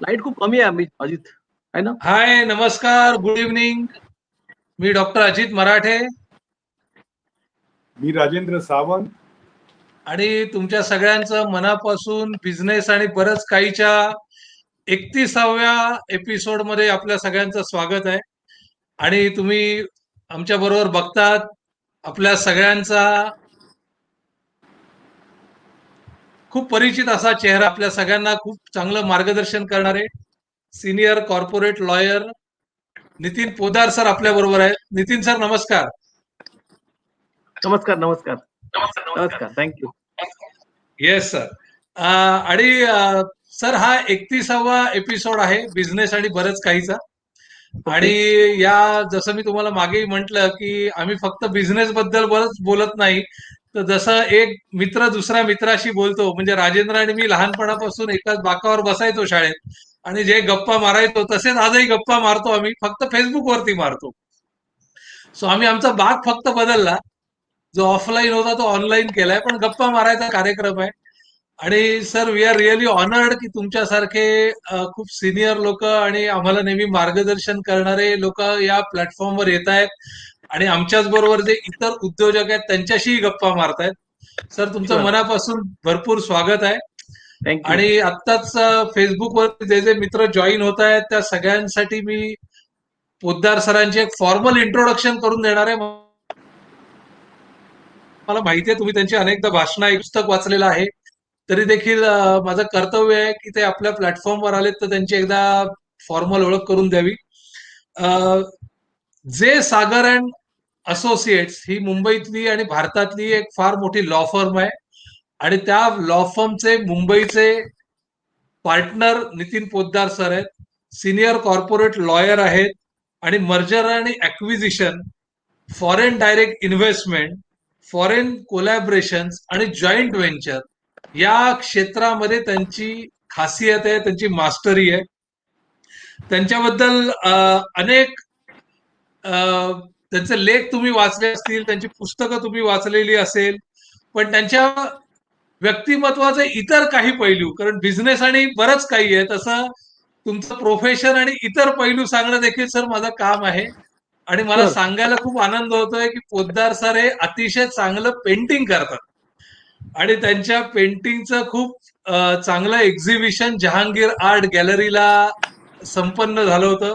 Light खूप कमी आहे आम्ही अजित, आहे ना? हाय, नमस्कार, गुड इव्हनिंग. मी डॉक्टर अजित मराठे मी राजेंद्र सावंत. आणि तुमच्या सगळ्यांचं मनापासून बिझनेस आणि बरंच काहीच्या 31व्या एपिसोड मध्ये आपल्या सगळ्यांचं स्वागत आहे. आणि तुम्ही आमच्या बरोबर बघतात आपल्या सगळ्यांचा खूप परिचित असा चेहरा, आपल्या सगळ्यांना खूप चांगलं मार्गदर्शन करणारे senior corporate lawyer Nitin Podar sir आपल्या बरोबर आहेत. नितीन सर, नमस्कार. नमस्कार नमस्कार नमस्कार, थँक्यू. Yes sir. आणि सर, हा 31वा एपिसोड आहे बिझनेस आणि बरंच काहीचा. आणि ओके. या जसं मी तुम्हाला मागेही म्हटलं की आम्ही फक्त बिझनेस बद्दल बरंच बोलत नाही, तर जसं एक मित्र दुसऱ्या मित्राशी बोलतो, म्हणजे राजेंद्र आणि मी लहानपणापासून एकाच बाकावर बसायचो शाळेत आणि जे गप्पा मारायचो तसेच आजही गप्पा मारतो आम्ही, फक्त फेसबुकवरती मारतो. सो आम्ही आमचा बाग फक्त बदलला, जो ऑफलाईन होता तो ऑनलाईन केलाय, पण गप्पा मारायचा कार्यक्रम आहे. आणि sir, we are really honoured की तुमच्यासारखे खूप सिनियर लोक आणि आम्हाला नेहमी मार्गदर्शन करणारे लोक या प्लॅटफॉर्मवर येत आहेत आणि आमच्याच बरोबर जे इतर उद्योजक आहेत त्यांच्याशीही गप्पा मारतायत. सर, तुमचं शुअर. मनापासून भरपूर स्वागत आहे. थँक्यू. आणि आत्ताच फेसबुकवर जे जे मित्र जॉईन होत आहेत त्या सगळ्यांसाठी मी पोद्दार सरांचे एक फॉर्मल इंट्रोडक्शन करून देणार आहे. मला माहिती आहे तुम्ही त्यांची अनेकदा भाषणं, पुस्तक वाचलेलं आहे, तरी देखील माझं कर्तव्य आहे की ते आपल्या प्लॅटफॉर्मवर आलेत तर त्यांची एकदा फॉर्मल ओळख करून द्यावी. जे सागर अँड असोसिएट्स ही मुंबईतली आणि भारतातली एक फार मोठी लॉ फर्म आहे आणि त्या लॉ फर्मचे मुंबईचे पार्टनर नितीन पोद्दार सर आहेत. सिनियर कॉर्पोरेट लॉयर आहेत आणि मर्जर आणि acquisition, foreign direct investment, foreign collaboration आणि जॉईंट व्हेंचर या क्षेत्रामध्ये त्यांची खासियत आहे, त्यांची मास्टरी आहे. त्यांच्याबद्दल अनेक त्यांचे लेख तुम्ही वाचले असतील, त्यांची पुस्तकं तुम्ही वाचलेली असेल, पण त्यांच्या व्यक्तिमत्वाचे इतर काही पैलू, कारण बिझनेस आणि बरंच काही आहे, तसं तुमचं प्रोफेशन आणि इतर पैलू सांगणं देखील सर माझं काम आहे. आणि मला शुअर. सांगायला खूप आनंद होतोय की पोद्दार सर हे अतिशय चांगलं पेंटिंग करतात आणि त्यांच्या पेंटिंगचं खूप चांगलं एक्झिबिशन जहांगीर आर्ट गॅलरीला संपन्न झालं होतं.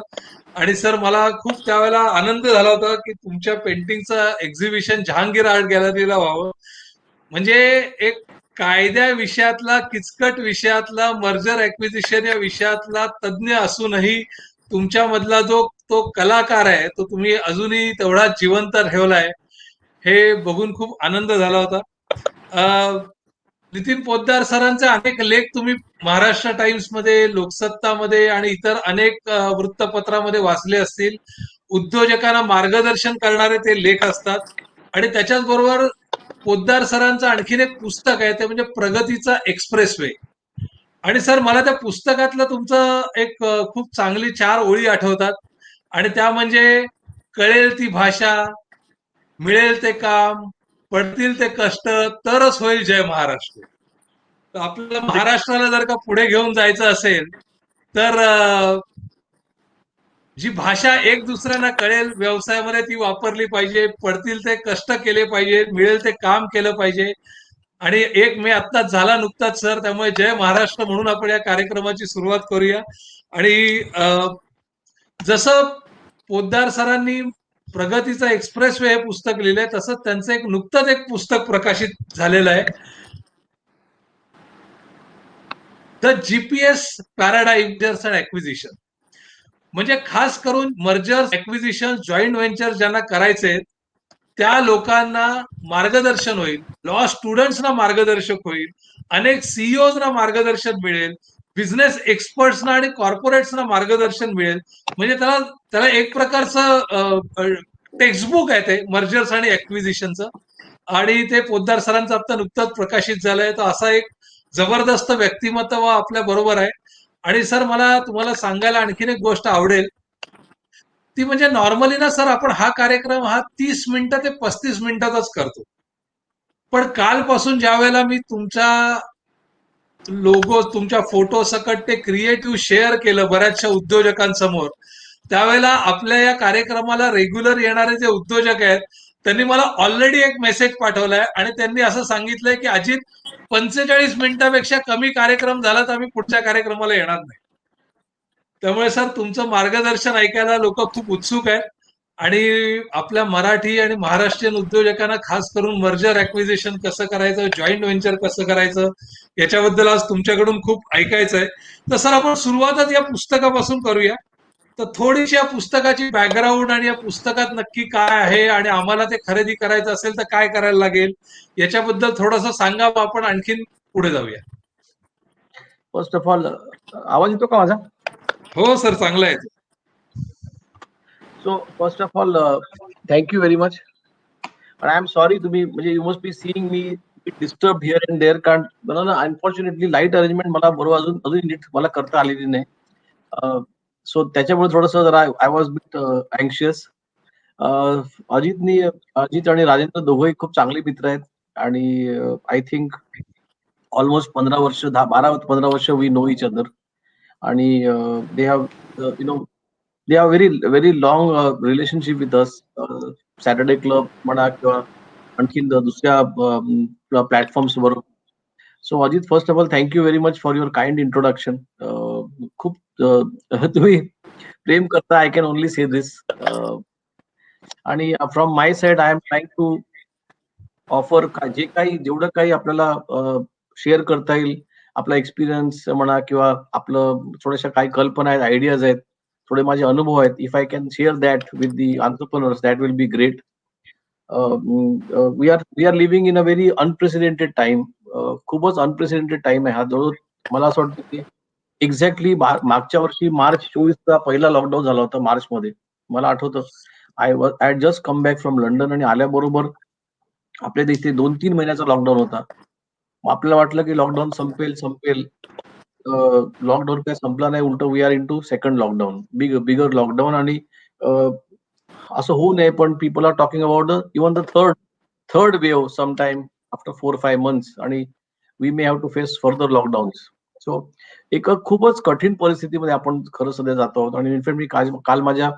आणि सर, मला खूप त्यावेळेला आनंद झाला होता की तुमच्या पेंटिंगचं एक्झिबिशन जहांगीर आर्ट गॅलरीला व्हावं. म्हणजे एक कायद्या विषयातला, किचकट विषयातला, मर्जर ऍक्विजिशन या विषयातला तज्ज्ञ असूनही तुमच्यामधला जो तो कलाकार आहे तो तुम्ही अजूनही तेवढा जिवंत ठेवलाय, हे बघून खूप आनंद झाला होता. नितीन पोद्दार सरांचे अनेक लेख तुम्ही महाराष्ट्र टाइम्स मध्ये, लोकसत्तामध्ये आणि इतर अनेक वृत्तपत्रामध्ये वाचले असतील. उद्योजकांना मार्गदर्शन करणारे ते लेख असतात. आणि त्याच्याच बरोबर पोद्दार सरांचं आणखीन एक पुस्तक आहे, ते म्हणजे प्रगतीचा एक्सप्रेसवे. आणि सर, मला त्या पुस्तकातलं तुमचं एक खूप चांगली 4 ओळी आठवतात आणि त्या म्हणजे, कळेल ती भाषा, मिळेल ते काम, पडतील ते कष्ट, तरच होईल जय महाराष्ट्र. तर आपल्याला महाराष्ट्राला जर का पुढे घेऊन जायचं असेल तर जी भाषा एक दुसऱ्यांना कळेल, व्यवसायामध्ये ती वापरली पाहिजे, पडतील ते कष्ट केले पाहिजे, मिळेल ते काम केलं पाहिजे. आणि 1 मे आत्ताच झाला नुकताच सर, त्यामुळे जय महाराष्ट्र म्हणून आपण या कार्यक्रमाची सुरुवात करूया. आणि जसं पोद्दार सरांनी प्रगतीचा एक्सप्रेसवे हे पुस्तक लिहिलंय, तसंच त्यांचं एक नुकतंच एक पुस्तक प्रकाशित झालेलं आहे, the GPS paradigm mergers and acquisition. म्हणजे खास करून मर्जर्स, ऍक्विजिशन, जॉईंट व्हेंचर ज्यांना करायचे त्या लोकांना मार्गदर्शन होईल, लॉ स्टुडंट्सना मार्गदर्शक होईल, अनेक सीईओजना मार्गदर्शन मिळेल, बिझनेस एक्सपर्ट्सना आणि कॉर्पोरेट्सना मार्गदर्शन मिळेल. म्हणजे त्याला त्याला एक प्रकारचं टेक्स्टबुक आहे ते मर्जर्स आणि ऍक्विजिशनचं. आणि ते पोद्दार सरांचं आता नुकतंच प्रकाशित झालंय. तर असा एक जबरदस्त व्यक्तिमत्व आपल्या बरोबर आहे. आणि सर, मला तुम्हाला सांगायला आणखीन एक गोष्ट आवडेल, ती म्हणजे नॉर्मली ना सर, आपण हा कार्यक्रम हा 30 मिनिटं ते 35 मिनिटाचाच करतो. पण कालपासून ज्या वेळेला मी तुमच्या लोगो तुमच्या फोटो सकट ते क्रिएटिव्ह शेअर केलं बऱ्याचशा उद्योजकांसमोर, त्यावेळेला आपल्या या कार्यक्रमाला रेग्युलर येणारे जे उद्योजक आहेत त्यांनी मला ऑलरेडी एक मेसेज पाठवलाय आणि त्यांनी असं सांगितलंय की अजित 45 मिनिटापेक्षा कमी कार्यक्रम झाला तर आम्ही पुढच्या कार्यक्रमाला येणार नाही. त्यामुळे सर तुमचं मार्गदर्शन ऐकायला लोक खूप उत्सुक आहेत आणि आपल्या मराठी आणि महाराष्ट्रीयन उद्योजकांना खास करून मर्जर ऍक्विजिशन कसं करायचं, जॉईंट व्हेंचर कसं करायचं याच्याबद्दल आज तुमच्याकडून खूप ऐकायचं आहे. तर सर आपण सुरुवातच या पुस्तकापासून करूया. तर थोडीशी या पुस्तकाची बॅकग्राऊंड आणि या पुस्तकात नक्की काय आहे आणि आम्हाला ते खरेदी करायचं असेल तर काय करायला लागेल याच्याबद्दल थोडंसं सांगा, मग आपण आणखीन पुढे जाऊया. फर्स्ट ऑफ ऑल, आवाज येतो का माझा? हो सर, चांगला आहे. So first of all, thank you very much. पण आय एम सॉरी, तुम्ही म्हणजे you must be seeing me disturb here and there, कारण अनफॉर्च्युनेटली लाईट अरेंजमेंट मला बरोबर अजून नीट मला करता आलेली नाही. सो त्याच्यामुळे थोडंसं जरा आय वॉज बिट अँशियस. अजित आणि राजेंद्र दोघंही खूप चांगले मित्र आहेत आणि आय थिंक ऑलमोस्ट 15 वर्ष, 12-15 वर्ष वी नो इच अदर. आणि they have they have very very long relationship with us. Saturday club म्हणा किंवा आणखीन दुसऱ्या प्लॅटफॉर्म्स वर. So Ajit, first of all thank you very much for your kind introduction. खूप तुम्ही प्रेम करता, I can only say this. आणि from my side I am trying to offer जे काही जेवढं काही आपल्याला शेअर करता येईल, आपला एक्सपिरियन्स म्हणा किंवा आपलं थोड्याशा काही कल्पना आहेत, आयडियाज आहेत, थोडे माझे अनुभव आहेत. If I can share that with the entrepreneurs, that will be great. We are living in a very unprecedented time. खूपच अनप्रेसिडेंटेड टाइम आहे हा. जवळ मला असं वाटतं की एक्झॅक्टली मागच्या वर्षी मार्च 24चा पहिला लॉकडाऊन झाला होता मार्चमध्ये. मला आठवतं, I just come back from London आणि आल्याबरोबर आपल्या इथे 2-3 महिन्याचा लॉकडाऊन होता. आपल्याला वाटलं की लॉकडाऊन संपेल संपेल. लॉकडाऊन काय संपला नाही, उलट we are into second lockdown, bigger lockdown. आणि असं होऊ नये, पण people are talking about even the third wave sometime after 4-5 months, आणि we may have to face further lockdowns. So एक खूपच कठीण परिस्थितीमध्ये आपण खरं सध्या जातो आहोत. आणि इनफॅक्ट मी काल माझ्या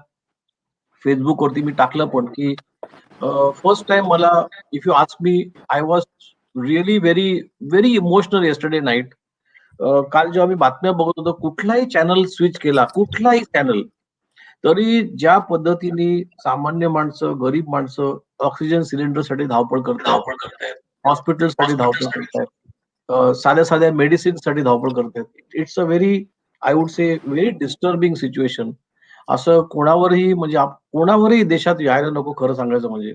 फेसबुकवरती मी टाकलं पण की फर्स्ट टाइम मला, if you ask me, I was really very very emotional yesterday night. काल जेव्हा मी बातम्या बघत होतो, कुठलाही चॅनल स्विच केला, कुठलाही चॅनल, तरी ज्या पद्धतीने सामान्य माणसं, गरीब माणसं ऑक्सिजन सिलेंडरसाठी धावपळ करतायत, हॉस्पिटलसाठी धावपळ करतायत, साध्या साध्या मेडिसिनसाठी धावपळ करतायत. It's a very, I would say very disturbing situation. असं कोणावरही म्हणजे कोणावरही देशात यायला नको, खरं सांगायचं म्हणजे.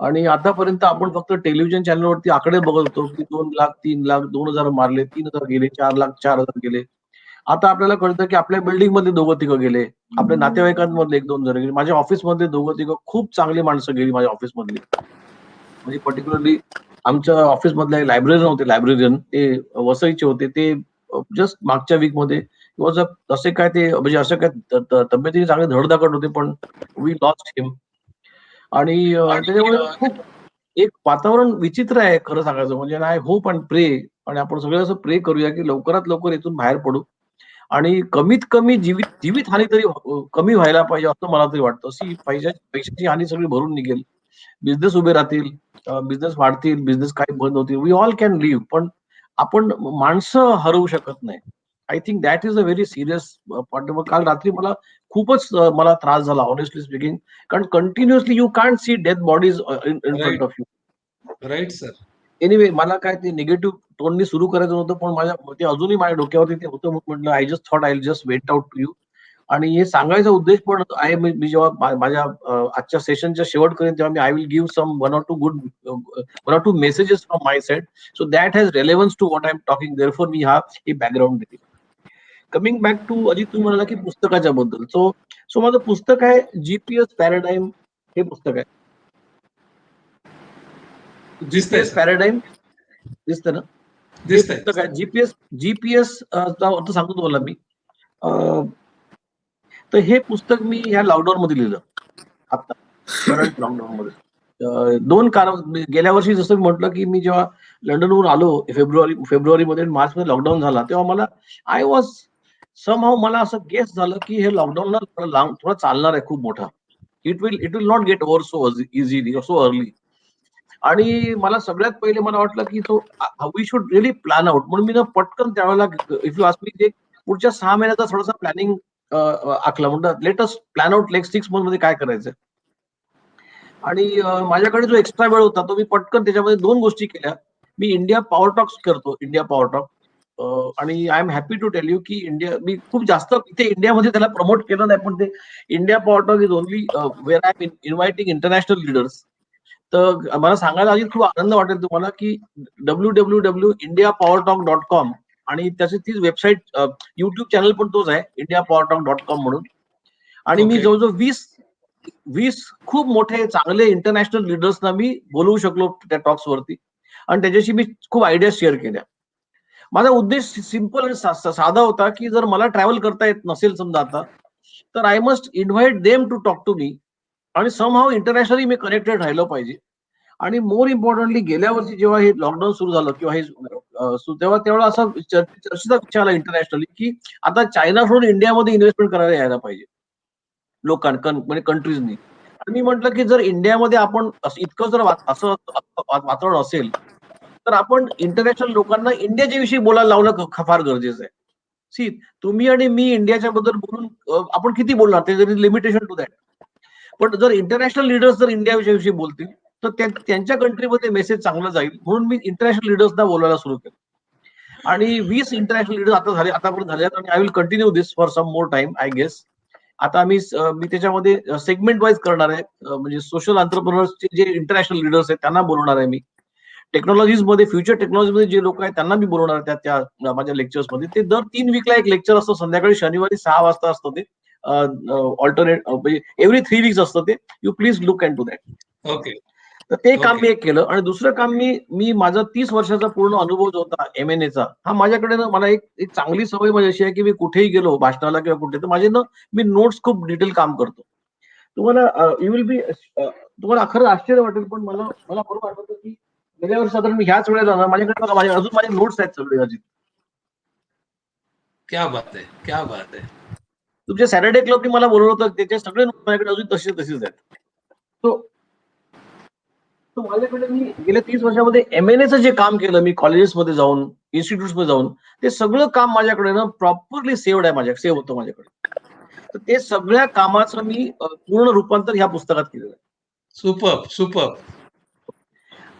आणि आतापर्यंत आपण फक्त टेलिव्हिजन चॅनलवरती आकडे बघत होतो की 2 लाख, 3 लाख, 2,000 मारले, 3,000 गेले, 4 लाख, 4,000 गेले. आता आपल्याला कळतं की आपल्या बिल्डिंग मध्ये दोघं तिघं गेले, आपल्या नातेवाईकांमधले 1-2 जण गेले, माझ्या ऑफिसमध्ये दोघं तिघं खूप चांगली माणसं गेली माझ्या ऑफिसमधली. म्हणजे पर्टिक्युलरली आमच्या ऑफिस मधले लायब्ररीयन होते, लायब्ररीयन ते वसईचे होते. ते जस्ट मागच्या वीक मध्ये असे काय ते म्हणजे असं काय तब्येतीने चांगले धडधाकट होते, पण वी लॉस्ट हिम. आणि त्याच्यामुळे खूप एक वातावरण विचित्र आहे, खरं सांगायचं म्हणजे. आय होप अँड प्रे, आणि आपण सगळे असं प्रे करूया की लवकरात लवकर इथून बाहेर पडू आणि कमीत कमी जीवित हानी तरी कमी व्हायला पाहिजे, असं मला तरी वाटतं. अशी पैशाची हानी सगळी भरून निघेल, बिझनेस उभे राहतील, बिझनेस वाढतील, बिझनेस काही बंद होतील, वी ऑल कॅन लिव्ह, पण आपण माणसं हरवू शकत नाही. I think that is a very serious point. काल रात्री मला खूपच मला त्रास झाला, ऑनेस्टली स्पीकिंग, कारण continuously you can't see death bodies in front of you. Right sir. Anyway, मला काय ते निगेटिव्ह टोननी सुरू करायचं नव्हतं, पण ते अजूनही माझ्या डोक्यावरती ते होतं. म्हटलं I just thought I just wait out to you. आणि हे सांगायचा उद्देश पण आहे, मी जेव्हा माझ्या आजच्या सेशनच्या शेवट करेन तेव्हा मी I will give some one or two messages from my side, so that has relevance to what I am talking. Therefore मी हे बॅकग्राऊंड देते. कमिंग बॅक टू अजित, तुम्ही म्हणाला की पुस्तकाच्या बद्दल. सो माझं पुस्तक आहे जीपीएस पॅराडाईम. हे पुस्तक आहे दिसतंय जीपीएस सर. पॅराडाईम. दिसतं ना? हे दिसतंय. पुस्तक आहे जीपीएस चा अर्थ सांगतो तुम्हाला मी. तर हे पुस्तक मी ह्या लॉकडाऊन मध्ये लिहिलं, आता करंट लॉकडाऊन मध्ये. दोन कारण. गेल्या वर्षी जसं मी म्हटलं की मी जेव्हा लंडनवरून आलो फेब्रुवारीमध्ये मार्चमध्ये लॉकडाऊन झाला, तेव्हा मला आय वॉज समहाऊ मला असं गेस झालं की हे लॉकडाऊन थोडा चालणार आहे खूप मोठा. It will not get over so easily so early. आणि मला सगळ्यात पहिले मला वाटलं की तो we should really plan out, म्हणून मी ना पटकन त्यावेळेला इफ यू आस्क मी ते पुढच्या 6 महिन्याचा थोडासा प्लॅनिंग आखला. म्हणतात latest plan out next 6 month मध्ये काय करायचं. आणि माझ्याकडे जो एक्स्ट्रा वेळ होता तो मी पटकन त्याच्यामध्ये 2 गोष्टी केल्या. मी इंडिया पॉवर टॉक्स करतो, इंडिया पॉवर टॉक. आणि I am happy to tell you की मी खूप जास्त इथे इंडियामध्ये त्याला प्रमोट केलं नाही, पण ते India power talk is only where I am inviting international leaders. तर मला सांगायला आधी खूप आनंद वाटेल तुम्हाला की www.indiapowertalk.com आणि त्याची तीच वेबसाईट, युट्यूब चॅनल पण तोच आहे, indiapowertalk.com म्हणून. आणि मी ओके. जवळजवळ 20 खूप मोठे चांगले इंटरनॅशनल लीडर्सना मी बोलवू शकलो त्या टॉक्स वरती, आणि त्याच्याशी मी खूप आयडिया शेअर केल्या. माझा उद्देश सिंपल आणि साधा होता की जर मला ट्रॅव्हल करता येत नसेल समजा आता, तर I must invite them to talk to me, आणि समहाऊ इंटरनॅशनली मी कनेक्टेड राहिलो पाहिजे. आणि मोर इम्पॉर्टंटली गेल्या वर्षी जेव्हा हे लॉकडाऊन सुरू झालं किंवा हे तेव्हा असा चर्चेचा विचार आला इंटरनॅशनली की आता चायना सोडून इंडियामध्ये इन्व्हेस्टमेंट करायला यायला पाहिजे म्हणजे कंट्रीजनी. आणि मी म्हटलं की जर इंडियामध्ये आपण इतकं जर असं वातावरण असेल, तर आपण इंटरनॅशनल लोकांना इंडियाच्या विषयी बोलायला लावणं फार गरजेचं आहे. सी, तुम्ही आणि मी इंडियाच्या बद्दल बोलून आपण किती बोलणार, ते जरी लिमिटेशन टू दॅट. पण जर इंटरनॅशनल लीडर्स जर इंडियाच्या विषयी बोलतील तर त्यांच्या कंट्रीमध्ये मेसेज चांगला जाईल, म्हणून मी इंटरनॅशनल लीडर्सना बोलायला सुरू केलं. आणि 20 इंटरनॅशनल लीडर्स आता झाले, आतापर्यंत झाले, आणि I will continue this for some more time I guess. आता मी त्याच्यामध्ये सेगमेंट वाईज करणार आहे. म्हणजे सोशल एंटरप्रेन्योर्सचे जे इंटरनॅशनल लीडर्स आहेत त्यांना बोलवणार आहे मी. टेक्नॉलॉजीज मध्ये, फ्युचर टेक्नॉलॉजी मध्ये जे लोक आहेत त्यांना मी बोलवणार आहे त्या माझ्या लेक्चर्स मध्ये. ते दर 3 वीकला एक लेक्चर असतं, संध्याकाळी शनिवारी 6 वाजता असतं ते. ऑल्टरनेट म्हणजे एव्हरी 3 वीक्स असतं ते. You please look in to that. Okay. तर ते काम ओके. मी एक केलं. आणि दुसरं काम मी माझा 30 वर्षाचा पूर्ण अनुभव जो होता M&Aचा, हा माझ्याकडे ना, मला एक चांगली सवय माझी अशी आहे की मी कुठेही गेलो भाषणाला किंवा कुठे, तर माझे ना मी नोट्स खूप डिटेल काम करतो. तुम्हाला यू विल बी तुम्हाला खरं आश्चर्य वाटेल, पण मला मला बरोबर आठवतं की गेल्या वर्षी साधारण मी ह्याच वेळेला ना, माझ्याकडे बघा अजून माझे नोट्स आहेत सगळे अजित. क्या बात आहे, क्या बात आहे. तुमच्या सॅटर्डे क्लबनी मला बोलवलं होतं, त्याचे सगळे नोट्स माझ्याकडे अजून तसेच आहेत. तो तो माझ्याकडे मी गेल्या 30 वर्षामध्ये M&Aचं जे काम केलं मी कॉलेजेसमध्ये जाऊन, इन्स्टिट्यूट्समध्ये जाऊन, ते सगळं काम माझ्याकडे ना प्रॉपरली सेव्ह होतं माझ्याकडे. तर ते सगळ्या कामाचं मी पूर्ण रूपांतर ह्या पुस्तकात केलेलं आहे. Super, super.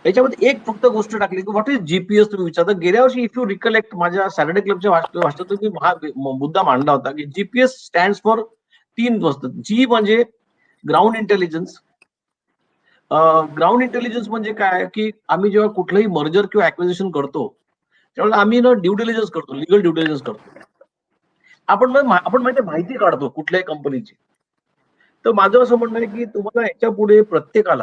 याच्यामध्ये एक फक्त गोष्ट टाकली की व्हॉट इज GPS. तुम्ही विचारता, गेल्या वर्षी इफ यू रिकलेक्ट माझ्या सॅटर्डे क्लबच्या भाषणात मी हा मुद्दा मांडला होता की GPS स्टँड्स फॉर 3 गोष्ट. जी म्हणजे ग्राउंड इंटेलिजन्स. ग्राउंड इंटेलिजन्स म्हणजे काय की आम्ही जेव्हा कुठलंही मर्जर किंवा ऍक्विजिशन करतो, त्यावेळेला आम्ही ना ड्यू डिलिजन्स करतो, लिगल ड्यू डिलिजन्स करतो. आपण माहिती काढतो कुठल्याही कंपनीची. तर माझं असं म्हणणं आहे की तुम्हाला याच्या पुढे प्रत्येकाला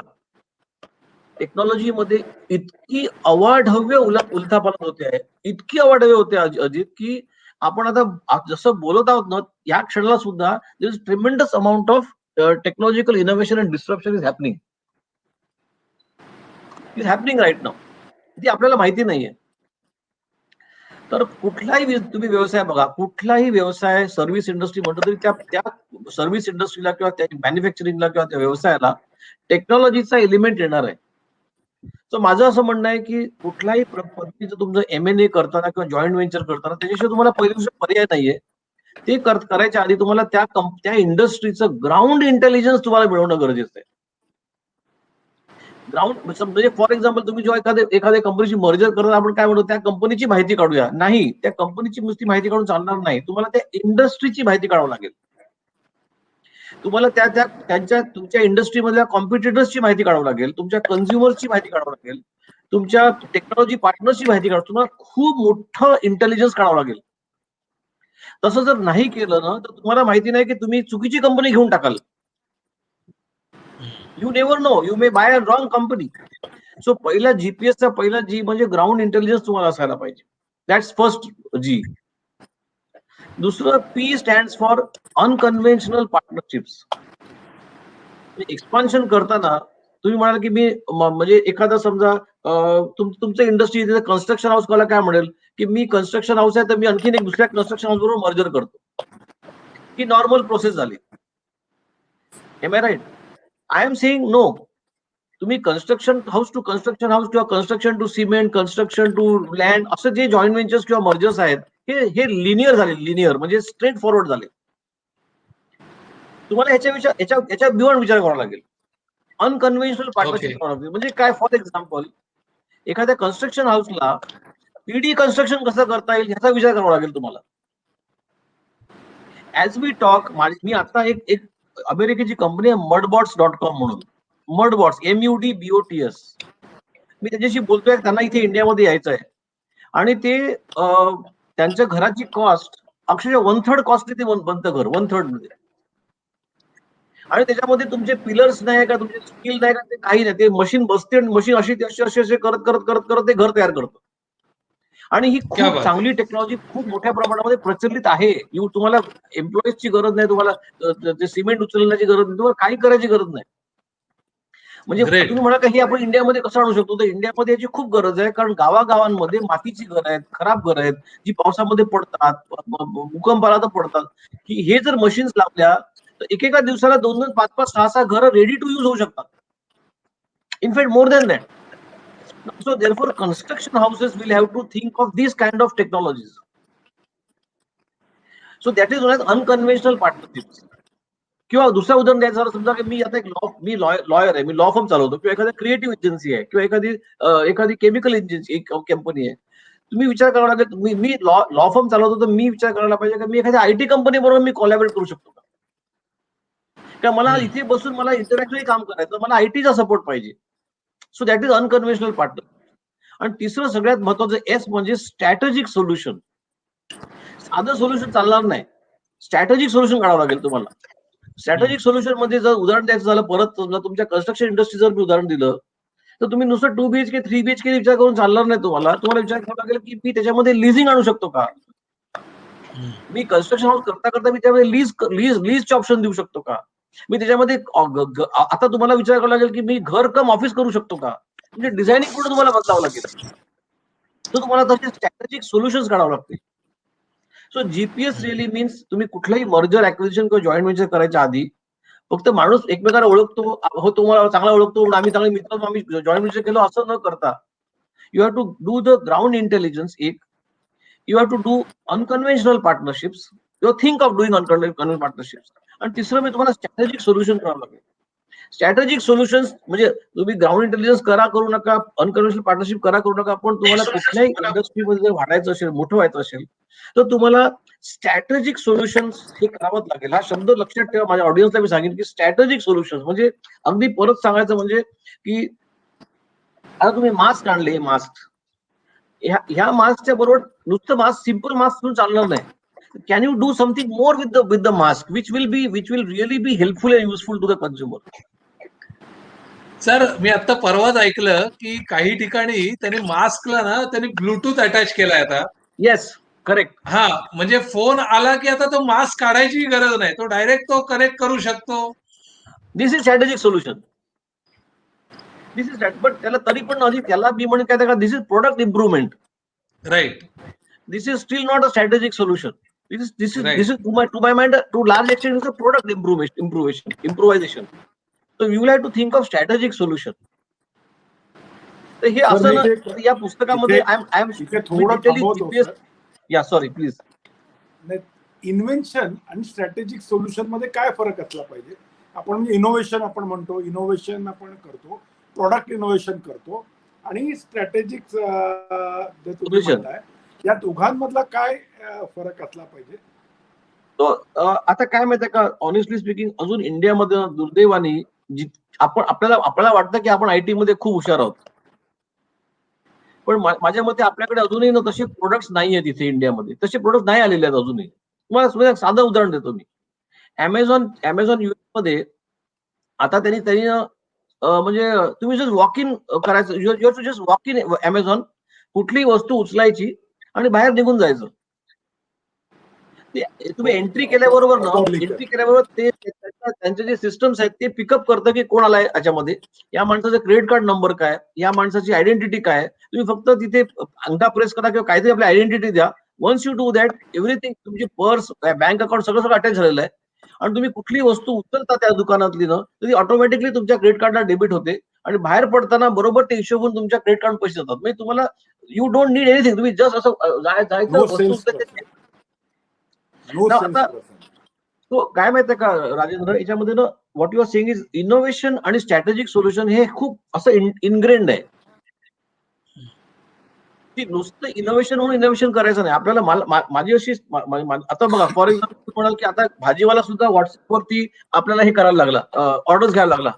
टेक्नॉलॉजीमध्ये इतकी अवाढव्य उलथापालथ होते आहे, इतकी अवाढव्य होते अजित, की आपण आता जसं बोलत आहोत ना, या क्षणाला सुद्धा there is tremendous amount of technological innovation and disruption is happening right now. ती आपल्याला माहिती नाहीये. तर कुठलाही तुम्ही व्यवसाय बघा, कुठलाही व्यवसाय, सर्व्हिस इंडस्ट्री म्हटलं तरी त्या सर्व्हिस इंडस्ट्रीला किंवा त्या मॅन्युफॅक्चरिंगला किंवा त्या व्यवसायाला टेक्नॉलॉजीचा एलिमेंट येणार आहे. तर माझं असं म्हणणं आहे की कुठल्याही पद्धतीचं तुमचं M&A करताना किंवा जॉईंट व्हेंचर करताना त्याच्याशिवाय तुम्हाला पहिली गोष्ट पर्याय नाहीये. ते करायच्या आधी तुम्हाला त्या इंडस्ट्रीचं ग्राउंड इंटेलिजन्स तुम्हाला मिळवणं गरजेचं आहे. म्हणजे फॉर एक्झाम्पल तुम्ही जेव्हा एखाद्या कंपनीची मर्जर करत, आपण काय म्हणतो, त्या कंपनीची माहिती काढूया. नाही, त्या कंपनीची नुसती माहिती काढून चालणार नाही. तुम्हाला त्या इंडस्ट्रीची माहिती काढावं लागेल. तुम्हाला तुमच्या इंडस्ट्रीमधल्या कॉम्पिटिटर्सची माहिती काढावं लागेल, तुमच्या कन्झ्युमर्सची माहिती काढावं लागेल, तुमच्या टेक्नॉलॉजी पार्टनर्सची माहिती काढावं. तुम्हाला खूप मोठं इंटेलिजन्स काढावं लागेल. तसं जर नाही केलं ना, तर तुम्हाला माहिती नाही की तुम्ही चुकीची कंपनी घेऊन टाकाल. You never know, you may buy a wrong company. So पहिला जीपीएसचा पहिला जी म्हणजे ग्राउंड इंटेलिजन्स तुम्हाला असायला पाहिजे. दॅट्स फर्स्ट जी. दुसरं P stands for unconventional partnerships. Expansion करताना तुम्ही म्हणाल की मी म्हणजे एखादा समजा तुमचं इंडस्ट्री कन्स्ट्रक्शन हाऊस मला काय म्हणेल की मी कन्स्ट्रक्शन हाऊस आहे तर मी आणखीन एक दुसऱ्या कन्स्ट्रक्शन हाऊस बरोबर मर्जर करतो. ही नॉर्मल प्रोसेस झाली. Am I right? I am saying no. तुम्ही construction house to construction house किंवा construction to cement, construction to land असं जे जॉईंट व्हेंचर्स किंवा मर्जर्स आहेत हे लिनियर झाले, लिनियर म्हणजे स्ट्रेट फॉरवर्ड झाले. तुम्हाला याच्या बियॉन्ड विचार करावा लागेल. अनकन्व्हेन्शनल पार्टनरशिप करावं लागेल. म्हणजे काय, फॉर एक्झाम्पल एखाद्या कन्स्ट्रक्शन हाऊसला पीडी कन्स्ट्रक्शन कसं करता येईल ह्याचा विचार करावा लागेल तुम्हाला. ऍज वी टॉक, मी आता एक अमेरिकेची कंपनी आहे mudbots.com म्हणून. मडबॉट्स, MUDBOTS. मी त्याच्याशी बोलतोय, त्यांना इथे इंडियामध्ये यायचं आहे आणि ते त्यांच्या घराची कॉस्ट अक्षरशः 1/3 कॉस्ट ते बनतं घर, 1/3 मध्ये. आणि त्याच्यामध्ये तुमचे पिलर्स नाही का, तुमचे स्टील नाही का, ते काही नाही. ते मशीन बसते आणि मशीन अशी असे करत करत करत करत ते घर तयार करतं. आणि ही क्या खूप बात चांगली टेक्नॉलॉजी खूप मोठ्या प्रमाणामध्ये प्रचलित आहे. तुम्हाला एम्प्लॉईजची गरज नाही, तुम्हाला ते सिमेंट उचलण्याची गरज नाही, तुम्हाला काही करायची गरज नाही. म्हणजे ग्रेट. तुम्ही म्हणा का हे आपण इंडियामध्ये कसं आणू शकतो, तर इंडियामध्ये याची खूप गरज आहे. कारण गावागावांमध्ये मातीची घरं आहेत, खराब घरं आहेत, जी पावसामध्ये पडतात, भूकंप आला तर पडतात. की हे जर मशीन्स लावल्या तर एकेका दिवसाला 2-2, 5-5, 6-6 घरं रेडी टू यूज होऊ शकतात. In fact more than that. So therefore construction houses will have to think of these kind of technologies. So that is known as unconventional partnerships. किंवा दुसरं उदाहरण द्यायचं झालं, समजा की मी आता मी लॉयर आहे, मी लॉ फर्म चालवतो किंवा एखादी क्रिएटिव्ह एजन्सी आहे किंवा एखादी केमिकल एजन्सी कंपनी आहे. तुम्ही विचार करावा लागेल, मी लॉ फर्म चालवतो तर मी विचार करायला पाहिजे की मी एखाद्या आयटी कंपनी बरोबर मी कोलॅबोरेट करू शकतो का? किंवा मला इथे बसून मला इंटरनॅशनली काम करायचं, मला आयटीचा सपोर्ट पाहिजे. So that is unconventional partner. आणि तिसरं सगळ्यात महत्वाचं एस म्हणजे स्ट्रॅटेजिक सोल्युशन. साधं सोल्युशन चालणार नाही, स्ट्रॅटेजिक सोल्युशन काढावं लागेल तुम्हाला. स्ट्रॅटेजिक सोल्युशन मध्ये जर उदाहरण द्यायचं झालं, परत तुमच्या कन्स्ट्रक्शन इंडस्ट्री जर मी उदाहरण दिलं, तर तुम्ही नुसतं 2 BHK 3 BHK विचार करून चालणार नाही. तुम्हाला विचार करावा लागेल की मी त्याच्यामध्ये लिझिंग आणू शकतो का? मी कन्स्ट्रक्शन हाऊस करता करता मी त्यामध्ये लीजचे ऑप्शन देऊ शकतो का? मी त्याच्यामध्ये आता तुम्हाला विचार करावा लागेल की मी घर कम ऑफिस करू शकतो का? म्हणजे डिझायनिंग पुढे तुम्हाला बदलावं लागेल. तर तुम्हाला तसे स्ट्रॅटेजिक सोल्युशन्स काढावं लागतील. सो जीपीएस रिअली मीन्स तुम्ही कुठलाही मर्जर, ऍक्विजिशन किंवा जॉईंट व्हेंचर करायच्या आधी फक्त माणूस एकमेकाला ओळखतो, हो तुम्हाला चांगला ओळखतो, आम्ही चांगले मित्र, आम्ही जॉईंट व्हेंचर केलं असं न करता you have to do the ground intelligence. You have to do unconventional partnerships किंवा think of doing unconventional partnerships. आणि तिसरं मी तुम्हाला स्ट्रॅटेजिक सोल्युशन करावं लागेल. स्ट्रॅटेजिक सोल्युशन्स म्हणजे तुम्ही ग्राउंड इंटेलिजन्स करू नका, अनकन्व्हेन्शनल पार्टनरशिप करू नका, पण तुम्हाला कुठल्याही इंडस्ट्रीमध्ये जर वाढायचं असेल, मोठं व्हायचं असेल, तर तुम्हाला स्ट्रॅटेजिक सोल्युशन्स हे करावंच लागेल. हा शब्द लक्षात ठेवा. माझ्या ऑडियन्सला मी सांगेन की स्ट्रॅटेजिक सोल्युशन्स म्हणजे अगदी परत सांगायचं म्हणजे की आता तुम्ही मास्क आणले, मास्क ह्या मास्कच्या बरोबर नुसतं मास्क, सिम्पल मास्क चालणार नाही. Can you do something more with the mask which will really be helpful and useful to the consumer? Sir, मी आता परवाच ऐकलं की काही ठिकाणी त्यांनी मास्कला ना त्यांनी ब्लूटूथ अटॅच केलाय आता. Yes, correct. हा, म्हणजे फोन आला की आता तो मास्क काढायची गरज नाही, तो डायरेक्ट तो कनेक्ट करू शकतो. This is strategic solution. But त्याला तरी पण त्याला मी म्हणेन काय, this is product improvement. Right. This is still not a strategic solution. This right. is to my mind, to large extent, is a product improvisation. So you will have to think of strategic solution. तर हे sir असं मी ना, इथे या पुस्तकामध्ये इथे थोडं थांबवतो जीपीएस. सर. या सॉरी प्लीज. इन्व्हेन्शन आणि स्ट्रॅटेजिक सोल्युशन मध्ये काय फरक असला पाहिजे? आपण इनोव्हेशन आपण म्हणतो, इनोव्हेशन आपण करतो, प्रोडक्ट इनोव्हेशन करतो आणि स्ट्रॅटेजिक जे तुम्ही म्हणताय, या दोघांमधला काय फरक असला पाहिजे? तो आता काय माहितीये का, ऑनेस्टली स्पीकिंग, अजून इंडियामध्ये दुर्दैवाने आपल्याला वाटतं की आपण आयटी मध्ये खूप हुशार आहोत, पण माझ्या मते आपल्याकडे अजूनही ना तसे प्रोडक्ट्स नाही आहेत इथे इंडियामध्ये. तसे प्रोडक्ट नाही आलेले आहेत अजूनही. तुम्हाला साधं उदाहरण देतो मी. अमेझॉन युएस मध्ये आता त्यांनी म्हणजे तुम्ही जस्ट वॉक इन करायचं, you're to just walk in Amazon, कुठलीही वस्तू उचलायची आणि बाहेर निघून जायचं. तुम्ही एंट्री केल्याबरोबर Public. ते त्यांचे जे सिस्टम्स आहेत ते पिकअप करतं की कोण आलाय याच्यामध्ये, या माणसाचा क्रेडिट कार्ड नंबर काय, या माणसाची आयडेंटिटी काय. तुम्ही फक्त तिथे अंगठा प्रेस करा किंवा काहीतरी आपली आयडेंटिटी द्या. Once you do that, everything, तुमची पर्स, बँक अकाउंट सगळं सगळं अटॅच झालेलं आहे. आणि तुम्ही कुठली वस्तू उचलता त्या दुकानातली ना, तर ती ऑटोमॅटिकली तुमच्या क्रेडिट कार्डला डेबिट होते आणि बाहेर पडताना बरोबर ते हिशोबून तुमच्या क्रेडिट कार्ड पैसे जातात. म्हणजे तुम्हाला यू डोंट नीड एनिथिंग. तुम्ही जस्ट असं जायचं, नो वस्तू सेल्स उचलायची. पर्सन, नो ना सेल्स आता पर्सन. तो काय माहितीये का राजेंद्र, याच्यामध्ये ना what you are saying is innovation आणि स्ट्रॅटेजिक सोल्युशन हे खूप असं इनग्रेंड आहे की नुसतं इनोव्हेशन म्हणून इनोव्हेशन करायचं नाही आपल्याला. माझी अशी आता बघा, फॉर एक्झाम्पल म्हणाल की आता भाजीवाला सुद्धा व्हॉट्सअपवरती आपल्याला हे करायला लागला, ऑर्डर्स घ्यायला लागला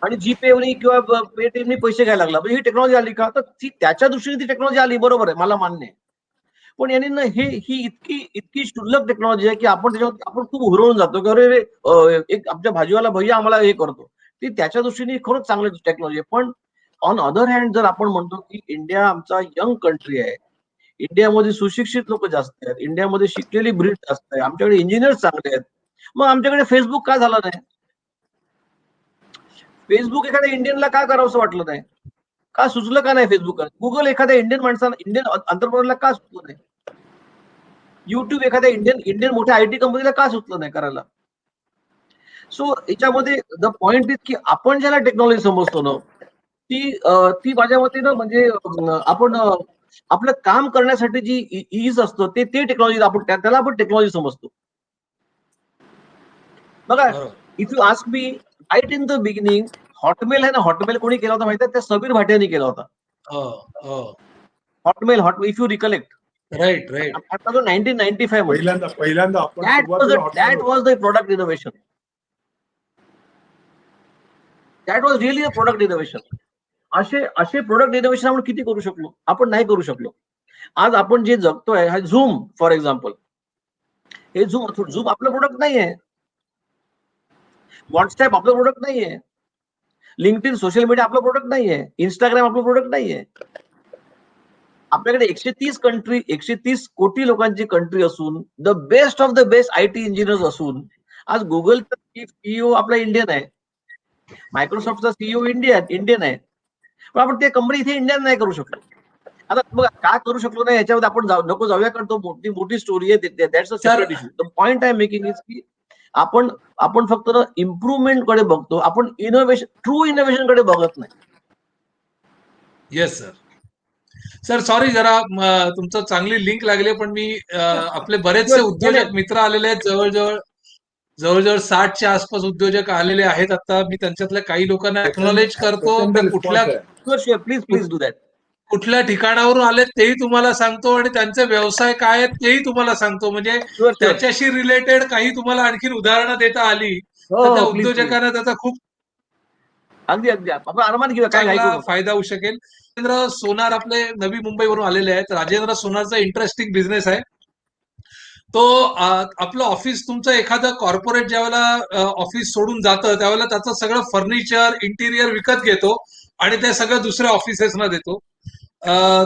आणि जीपेवरनी किंवा पेटीएमनी पैसे घ्यायला लागला. म्हणजे ही टेक्नॉलॉजी आली का, तर ती त्याच्या दृष्टीने ती टेक्नॉलॉजी आली, बरोबर आहे, मला मान्य आहे. पण यांनी ना ही इतकी इतकी क्षुल्लक टेक्नॉलॉजी आहे की आपण खूप हुरळून जातो की अरे एक आमच्या भाजीवाला भैया आम्हाला हे करतो. ती त्याच्या दृष्टीने खरंच चांगली टेक्नॉलॉजी आहे. पण ऑन अदर हँड जर आपण म्हणतो की इंडिया आमचा यंग कंट्री आहे, इंडियामध्ये सुशिक्षित लोक जास्त आहेत, इंडियामध्ये शिकलेली ब्रीड जास्त आहे, आमच्याकडे इंजिनियर्स चांगले आहेत, मग आमच्याकडे फेसबुक का झालं नाही? फेसबुक एखाद्या इंडियनला का करावंसं वाटलं नाही? का सुचलं का नाही फेसबुक? गुगल एखाद्या इंडियन माणसाला, इंडियन अंतरप्रनरला का सुचलं नाही? युट्यूब एखाद्या इंडियन मोठ्या आयटी कंपनीला का सुचलं नाही करायला? सो याच्यामध्ये द पॉइंट इज की आपण ज्याला टेक्नॉलॉजी समजतो ना, ती माझ्या मते ना, म्हणजे आपण आपलं काम करण्यासाठी जी इज असतं ते टेक्नॉलॉजी, आपण त्याला आपण टेक्नॉलॉजी समजतो. बघा, if you ask me, right in the beginning, Hotmail आहे ना, हॉटमेल कोणी केला होता माहिती आहे? त्या सबीर भाटियानी केला होता. Hotmail, if you recollect, right right. आता जो 1995 मध्ये, पहिल्यांदा आपण सुरुवातीला that was the product innovation. That was really a product innovation. असे प्रोडक्ट इनोव्हेशन आपण किती करू शकलो? आपण नाही करू शकलो. आज आपण जे जगतोय, हा झूम फॉर एक्झाम्पल, हे झूम आपलं प्रोडक्ट नाहीये. व्हॉट्सअप आपलं प्रोडक्ट नाहीये. लिंक्डइन सोशल मीडिया आपलं प्रोडक्ट नाहीये. इंस्टाग्राम आपलं प्रोडक्ट नाहीये. आपल्याकडे 130 कोटी लोकांची कंट्री असून, the best of the best IT engineers असून, आज गुगलचा सीईओ आपला इंडियन आहे, मायक्रोसॉफ्टचा सीईओ इंडियन आहे, पण आपण ते कंपनी इथे इंडियन नाही करू शकलो. आता बघा का करू शकलो नाही, याच्यामध्ये आपण नको जाऊया, कारण तो मोठी स्टोरी आहे. That's a separate issue. The point I am making is की आपण फक्त इम्प्रुव्हमेंट कडे बघतो, आपण ट्रू इनोव्हेशन कडे बघत नाही. Yes sir. सर सॉरी, जरा तुमचं चांगली लिंक लागली, पण मी आपले बरेचसे उद्योजक मित्र आलेले आहेत, जवळजवळ 60च्या आसपास उद्योजक आलेले आहेत. आता मी त्यांच्यातल्या काही लोकांना एक्नॉलेज करतो, प्लीज डू दॅट. कुठल्या ठिकाणावरून आले तेही तुम्हाला सांगतो, आणि त्यांचे व्यवसाय काय आहेत तेही तुम्हाला सांगतो. म्हणजे त्याच्याशी रिलेटेड काही तुम्हाला आणखी उदाहरणं देता आली तर त्या उद्योजकांना त्याचा खूप अगदी आपण आरामात घेऊया, काय चांगला फायदा होऊ शकेल. राजेंद्र सोनार आपले नवी मुंबईवरून आलेले आहेत. राजेंद्र सोनारचा इंटरेस्टिंग बिझनेस आहे तो. आपलं ऑफिस, तुमचं एखादं कॉर्पोरेट ज्यावेळेला ऑफिस सोडून जातं त्यावेळेला त्याचं सगळं फर्निचर, इंटिरियर विकत घेतो आणि ते सगळं दुसऱ्या ऑफिसेसना देतो.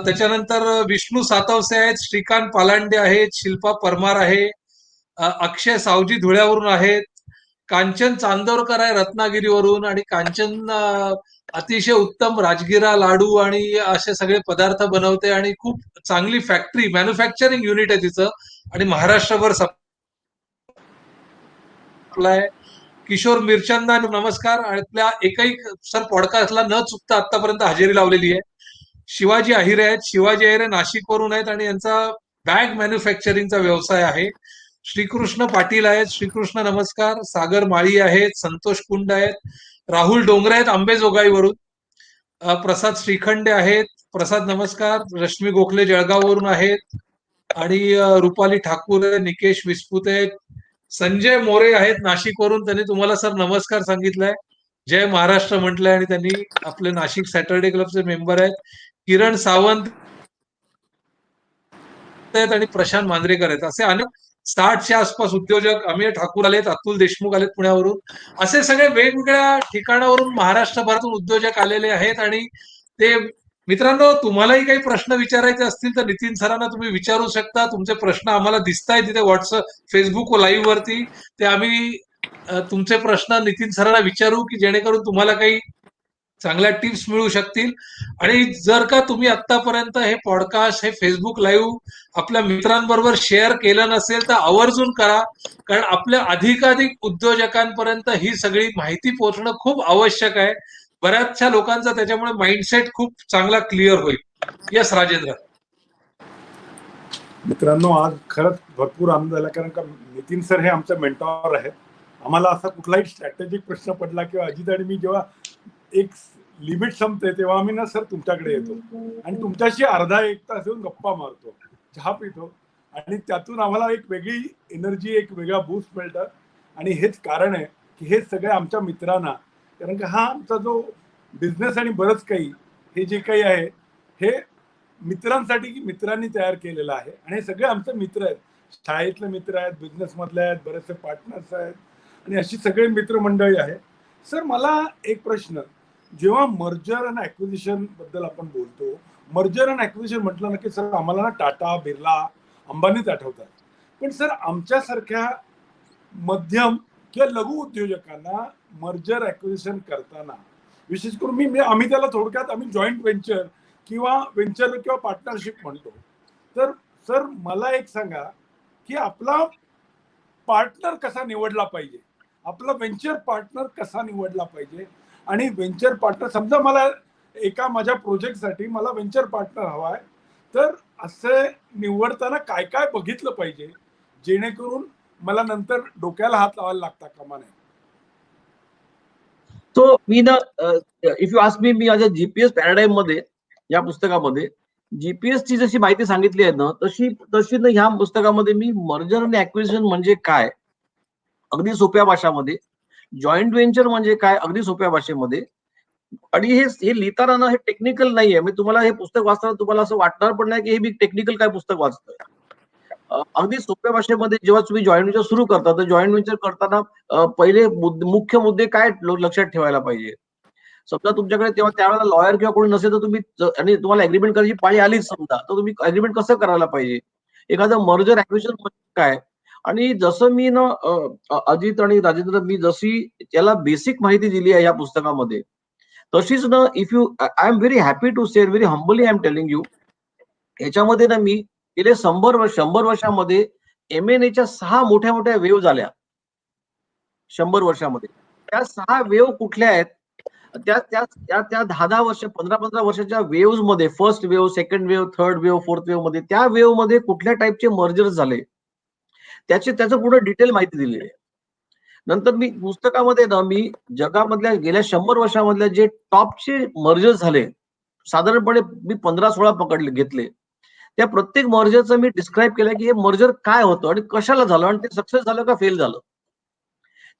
त्याच्यानंतर विष्णू सातवसे आहेत, श्रीकांत पालांडे आहेत, शिल्पा परमार आहे, अक्षय सावजी धुळ्यावरून आहेत, कांचन चांदोरकर आहे रत्नागिरीवरून, आणि कांचन अतिशय उत्तम राजगिरा लाडू आणि असे सगळे पदार्थ बनवते आणि खूप चांगली फॅक्टरी, मॅन्युफॅक्चरिंग युनिट आहे तिचं, आणि महाराष्ट्रभर सप्लाय. किशोर मिरचंदा, नमस्कार. आपल्या एकही सर पॉडकास्टला न चुकता आतापर्यंत हजेरी लावलेली आहे. शिवाजी अहिरे आहेत, शिवाजी अहिरे नाशिकवरून आहेत आणि यांचा बॅग मॅन्युफॅक्चरिंगचा व्यवसाय आहे. श्रीकृष्ण पाटील आहेत, श्रीकृष्ण नमस्कार. सागर माळी आहेत, संतोष कुंड आहेत, राहुल डोंगरे आहेत अंबेजोगाईवरून, प्रसाद श्रीखंडे आहेत, प्रसाद नमस्कार. रश्मी गोखले जळगाववरून आहेत, आणि रुपाली ठाकूर, निकेश विस्पुते, संजय मोरे आहेत नाशिकवरून. त्यांनी तुम्हाला सर नमस्कार सांगितलंय, जय महाराष्ट्र म्हटलंय, आणि त्यांनी आपले नाशिक सॅटर्डे क्लबचे मेंबर आहेत. किरण सावंत आहेत आणि प्रशांत मांजरेकर आहेत. असे अनेक 60च्या आसपास उद्योजक, अमेय ठाकूर आलेत, अतुल देशमुख आलेत पुण्यावरून, असे सगळे वेगवेगळ्या ठिकाणावरून महाराष्ट्रभरातून उद्योजक आलेले आहेत. आणि ते मित्रांनो, तुम्हालाही काही प्रश्न विचारायचे असतील तर नितीन सरांना तुम्ही विचारू शकता. तुमचे प्रश्न आम्हाला दिसतायत तिथे व्हॉट्सअप, फेसबुक लाईव्ह वरती. ते आम्ही तुमचे प्रश्न नितीन सरांना विचारू की जेणेकरून तुम्हाला काही चांगल्या टिप्स मिळू शकतील. आणि जर का तुम्ही आतापर्यंत हे पॉडकास्ट, हे फेसबुक लाईव्ह आपल्या मित्रांबरोबर शेअर केलं नसेल तर आवर्जून करा. कारण आपल्या अधिकाधिक उद्योजकांपर्यंत ही सगळी माहिती पोहोचणं खूप आवश्यक आहे. बऱ्याचशा लोकांचा त्याच्यामुळे माइंडसेट खूप चांगला क्लिअर होईल. यस राजेंद्र. मित्रांनो, आज खरंच भरपूर आनंद झाला, कारण का नितीन सर हे आमचे मेंटॉर आहेत. आम्हाला असा कुठलाही स्ट्रॅटेजिक प्रश्न पडला किंवा अजित आणि मी जेव्हा एक लिमिट संपते तेव्हा आम्ही ना सर तुमच्याकडे येतो आणि तुमच्याशी अर्धा एक तास येऊन गप्पा मारतो, चहा पितो आणि त्यातून आम्हाला एक वेगळी एनर्जी, एक वेगळा बूस्ट मिळतं. आणि हेच कारण आहे की हे सगळे आमच्या मित्रांना, कारण का हा आमचा जो बिझनेस आणि बरंच काही हे जे काही आहे हे मित्रांसाठी की मित्रांनी तयार केलेलं आहे. आणि हे सगळे आमचे मित्र आहेत, शाळेतले मित्र आहेत, बिझनेस मधले आहेत, बरेचसे पार्टनर्स आहेत आणि अशी सगळे मित्रमंडळी आहे. सर, मला एक प्रश्न, जेव्हा मर्जर अँड ॲक्विजिशन बद्दल आपण बोलतो, मर्जर अँड ॲक्विजिशन म्हटलं ना की सर आम्हाला ना टाटा, बिर्ला, अंबानीच आठवतात. पण सर आमच्यासारख्या मध्यम किंवा लघु उद्योजकांना मर्जर ॲक्विजिशन करताना विशेष करून आम्ही त्याला थोडक्यात आम्ही जॉईंट व्हेंचर किंवा व्हेंचर किंवा पार्टनरशिप म्हणतो. तर सर मला एक सांगा की आपला पार्टनर कसा निवडला पाहिजे, आपला व्हेंचर पार्टनर कसा निवडला पाहिजे. आणि व्हेंचर पार्टनर, समजा मला एका माझ्या प्रोजेक्टसाठी मला व्हेंचर पार्टनर हवा आहे, तर असे निवडताना काय काय बघितलं पाहिजे जेणेकरून मला नंतर डोक्याला हात लावायला लागता कामा नये. तो मी ना, इफ यू आस्क मी, माझ्या जीपीएस पॅराडाईम मध्ये, या पुस्तकामध्ये जीपीएस ची जशी माहिती सांगितली आहे ना, तशी तशी ना ह्या पुस्तकामध्ये मी मर्जर आणि ऍक्विजिशन म्हणजे काय अगदी सोप्या भाषामध्ये, जॉईंट व्हेंचर म्हणजे काय अगदी सोप्या भाषेमध्ये, आणि हे लिहिताना ना हे टेक्निकल नाहीये. मी तुम्हाला हे पुस्तक वाचताना तुम्हाला असं वाटणार पण नाही की हे मी टेक्निकल काय पुस्तक वाचतोय. अगदी सोप्या भाषेमध्ये जेव्हा तुम्ही जॉईंट व्हेंचर सुरू करता, तर जॉईंट व्हेंचर करताना पहिले मुख्य मुद्दे काय लक्षात ठेवायला पाहिजे. समजा तुमच्याकडे तेव्हा त्यावेळेला लॉयर किंवा कोणी नसेल तर तुम्ही आणि तुम्हाला अग्रीमेंट करायची पाळी आलीच समजा, तर तुम्ही अग्रीमेंट कसं करायला पाहिजे, एखादं मर्जर ऍक्विजिशन म्हणजे काय. आणि जसं मी ना अजित आणि राजेंद्र, मी जशी त्याला बेसिक माहिती दिली आहे या पुस्तकामध्ये, तशीच ना if you, I am very happy to share, very humbly I am telling you, याच्यामध्ये ना मी गेले 100 वर्षामध्ये M&Aच्या 6 मोठ्या मोठ्या वेव्ह झाल्या 100 वर्षामध्ये. त्या 6 वेव्ह कुठल्या आहेत, त्या त्या त्या त्या 10 वर्ष, 15 वर्षाच्या वेव्ह मध्ये, first wave, second wave, third wave, fourth wave मध्ये, त्या वेव्ह मध्ये कुठल्या टाईपचे मर्जर झाले त्याचं पुढे डिटेल माहिती दिलेली आहे. नंतर मी पुस्तकामध्ये ना मी जगामधल्या गेल्या 100 वर्षामधल्या जे टॉपचे मर्जर झाले, साधारणपणे मी 15-16 घेतले. त्या प्रत्येक मर्जरचं मी डिस्क्राईब केलं की हे मर्जर काय होतं आणि कशाला झालं आणि ते सक्सेस झालं का फेल झालं.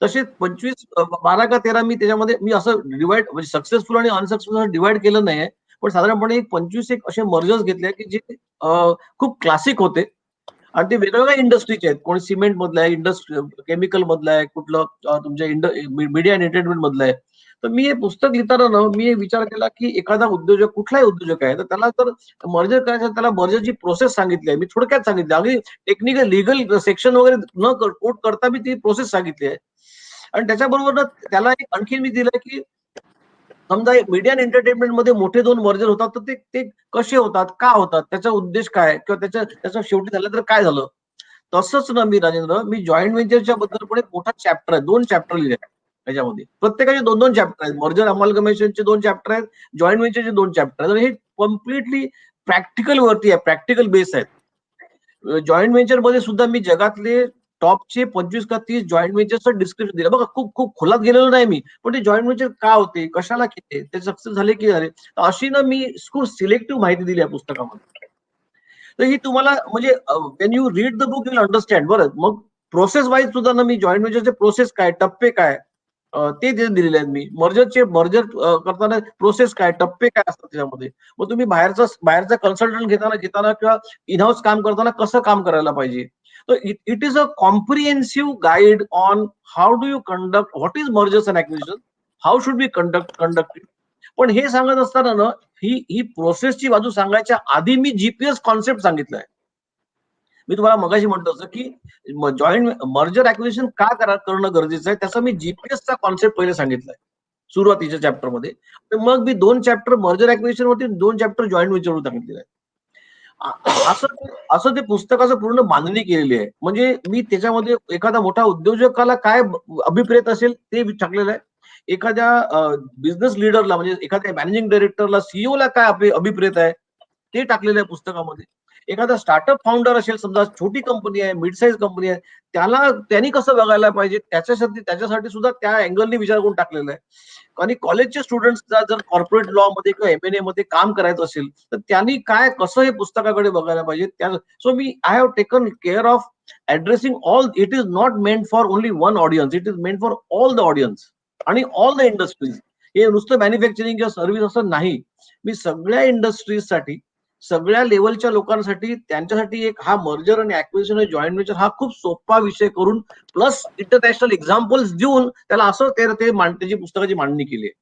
तसेच 25, 12 का 13 मी त्याच्यामध्ये मी असं डिवाइड, म्हणजे सक्सेसफुल आणि अनसक्सेसफुल डिवाइड केलं नाहीये, पण साधारणपणे 25 एक असे मर्जर्स घेतले की जे खूप क्लासिक होते आणि ते वेगवेगळ्या इंडस्ट्रीचे आहेत. कोणी सिमेंट मधलं आहे, केमिकल मधलं आहे, कुठलं तुमच्या मीडिया अँड एंटरटेनमेंट मधलं आहे. तर मी हे पुस्तक लिहिताना ना मी हे विचार केला की एखादा उद्योजक, कुठलाही उद्योजक आहे, तर त्याला जर मर्जर करायचं, त्याला मर्जरची प्रोसेस सांगितली आहे, मी थोडक्यात सांगितली, अगदी टेक्निकल लीगल सेक्शन वगैरे न कोट करता मी ती प्रोसेस सांगितली आहे. आणि त्याच्याबरोबर ना त्याला एक आणखी मी दिलं की समजा मीडिया अँड एंटरटेनमेंट मध्ये मोठे 2 मर्जर होतात, तर ते कसे होतात, का होतात, त्याचा उद्देश काय, किंवा त्याच्या शेवटी झालं तर काय झालं. तसंच ना मी राजेंद्र, मी जॉईंट व्हेंचरच्या बद्दल पण एक मोठा चॅप्टर आहे, 2 चॅप्टर लिहिले आहेत त्याच्यामध्ये. प्रत्येकाचे 2-2 चॅप्टर आहेत. मर्जर अमाल्गमेशनचे 2 चॅप्टर आहेत, जॉईंट व्हेंचरचे 2 चॅप्टर आहेत. हे कम्प्लिटली प्रॅक्टिकल वरती आहे, प्रॅक्टिकल बेस आहेत. जॉईंट व्हेंचर मध्ये सुद्धा मी जगातले टॉपचे 25 का 30 जॉईंट व्हेंचरचं डिस्क्रिप्शन दिलं. बघा, खूप खूप खोलात गेलेलो नाही मी, पण ते जॉईंट व्हेंचर का होते, कशाला केले, ते सक्सेस झाले की झाले, अशी ना मी खूप सिलेक्टिव्ह माहिती दिली आहे पुस्तकामध्ये. तर ही तुम्हाला म्हणजे Wien you read the book you understand. बरं, मग प्रोसेस वाईज सुद्धा ना मी जॉईंट व्हेंचरचे प्रोसेस काय, टप्पे काय, ते दिलेले आहेत मी. मर्जर करताना प्रोसेस काय, टप्पे काय असतात त्याच्यामध्ये. मग तुम्ही बाहेरचा कन्सल्टंट घेताना किंवा इन हाऊस काम करताना कसं काम करायला पाहिजे. तर it is a comprehensive guide on how do you conduct, what is mergers and acquisition, how should be conducted. पण हे सांगत असताना ना ही प्रोसेसची बाजू सांगायच्या आधी मी जीपीएस कॉन्सेप्ट सांगितलाय. मी तुम्हाला मगाशी म्हटलं होतं की जॉईंट मर्जर ऍक्विजिशन का करणं गरजेचं आहे, त्याचा मी जीपीएसचा कॉन्सेप्ट पहिले सांगितलाय सुरुवातीच्या चॅप्टरमध्ये. तर मग मी 2 चॅप्टर मर्जर ऍक्विजिशन वरती, 2 चॅप्टर जॉईंट व्हेंचरवर सांगितलेलं आहे. असं ते पुस्तकाचं पूर्ण बांधणी केलेली आहे. म्हणजे मी त्याच्यामध्ये एखादा मोठा उद्योजकाला काय अभिप्रेत असेल ते टाकलेलं आहे. एखाद्या बिझनेस लीडरला म्हणजे एखाद्या मॅनेजिंग डायरेक्टरला, सीईओला काय अभिप्रेत आहे ते टाकलेलं आहे पुस्तकामध्ये. एखादा स्टार्टअप फाउंडर असेल, समजा छोटी कंपनी आहे, मिड साईज कंपनी आहे, त्यांनी कसं बघायला पाहिजे त्याच्यासाठी सुद्धा त्या अँगलने विचार करून टाकलेला आहे. आणि कॉलेजच्या स्टुडंट्सला जर कॉर्पोरेट लॉ मध्ये किंवा एमएनए मध्ये काम करायचं असेल तर त्यांनी कसं हे पुस्तकाकडे बघायला पाहिजे. So I have taken care of addressing all. It is not meant for only one audience, it is meant for all the audience आणि ऑल द इंडस्ट्रीज. हे नुसतं मॅन्युफॅक्चरिंग किंवा सर्व्हिस असं नाही. मी सगळ्या इंडस्ट्रीजसाठी, सगळ्या लेवलच्या लोकांसाठी, त्यांच्यासाठी एक हा मर्जर आणि ऍक्विजिशन, जॉईंट व्हेंचर हा खूप सोपा विषय करून प्लस इंटरनॅशनल एक्झाम्पल्स देऊन त्याला असं त्याची पुस्तकाची मांडणी केली आहे.